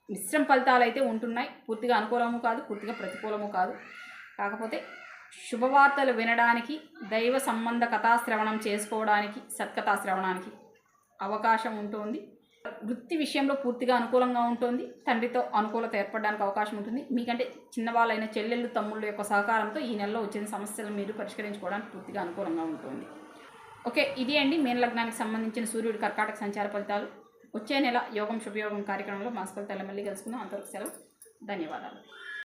మిశ్రమ ఫలితాలు అయితే ఉంటున్నాయి. పూర్తిగా అనుకూలము కాదు, పూర్తిగా ప్రతికూలము కాదు. కాకపోతే శుభవార్తలు వినడానికి, దైవ సంబంధ కథాశ్రవణం చేసుకోవడానికి, సత్కథాశ్రవణానికి అవకాశం ఉంటుంది. వృత్తి విషయంలో పూర్తిగా అనుకూలంగా ఉంటుంది. తండ్రితో అనుకూలత ఏర్పడడానికి అవకాశం ఉంటుంది. మీకంటే చిన్నవాళ్ళైన చెల్లెళ్ళు తమ్ముళ్ళ యొక్క సహకారంతో ఈ నెలలో వచ్చిన సమస్యలను మీరు పరిష్కరించుకోవడానికి పూర్తిగా అనుకూలంగా ఉంటుంది. ఓకే, ఇది అండి మీన లగ్నానికి సంబంధించిన సూర్యుడి కర్కాటక సంచార ఫలితాలు. వచ్చే నెల యోగం శుభయోగం కార్యక్రమంలో మాస్ ఫలితాలు మళ్ళీ కలుసుకుందాం. అంతవరకు సెలవు. ధన్యవాదాలు.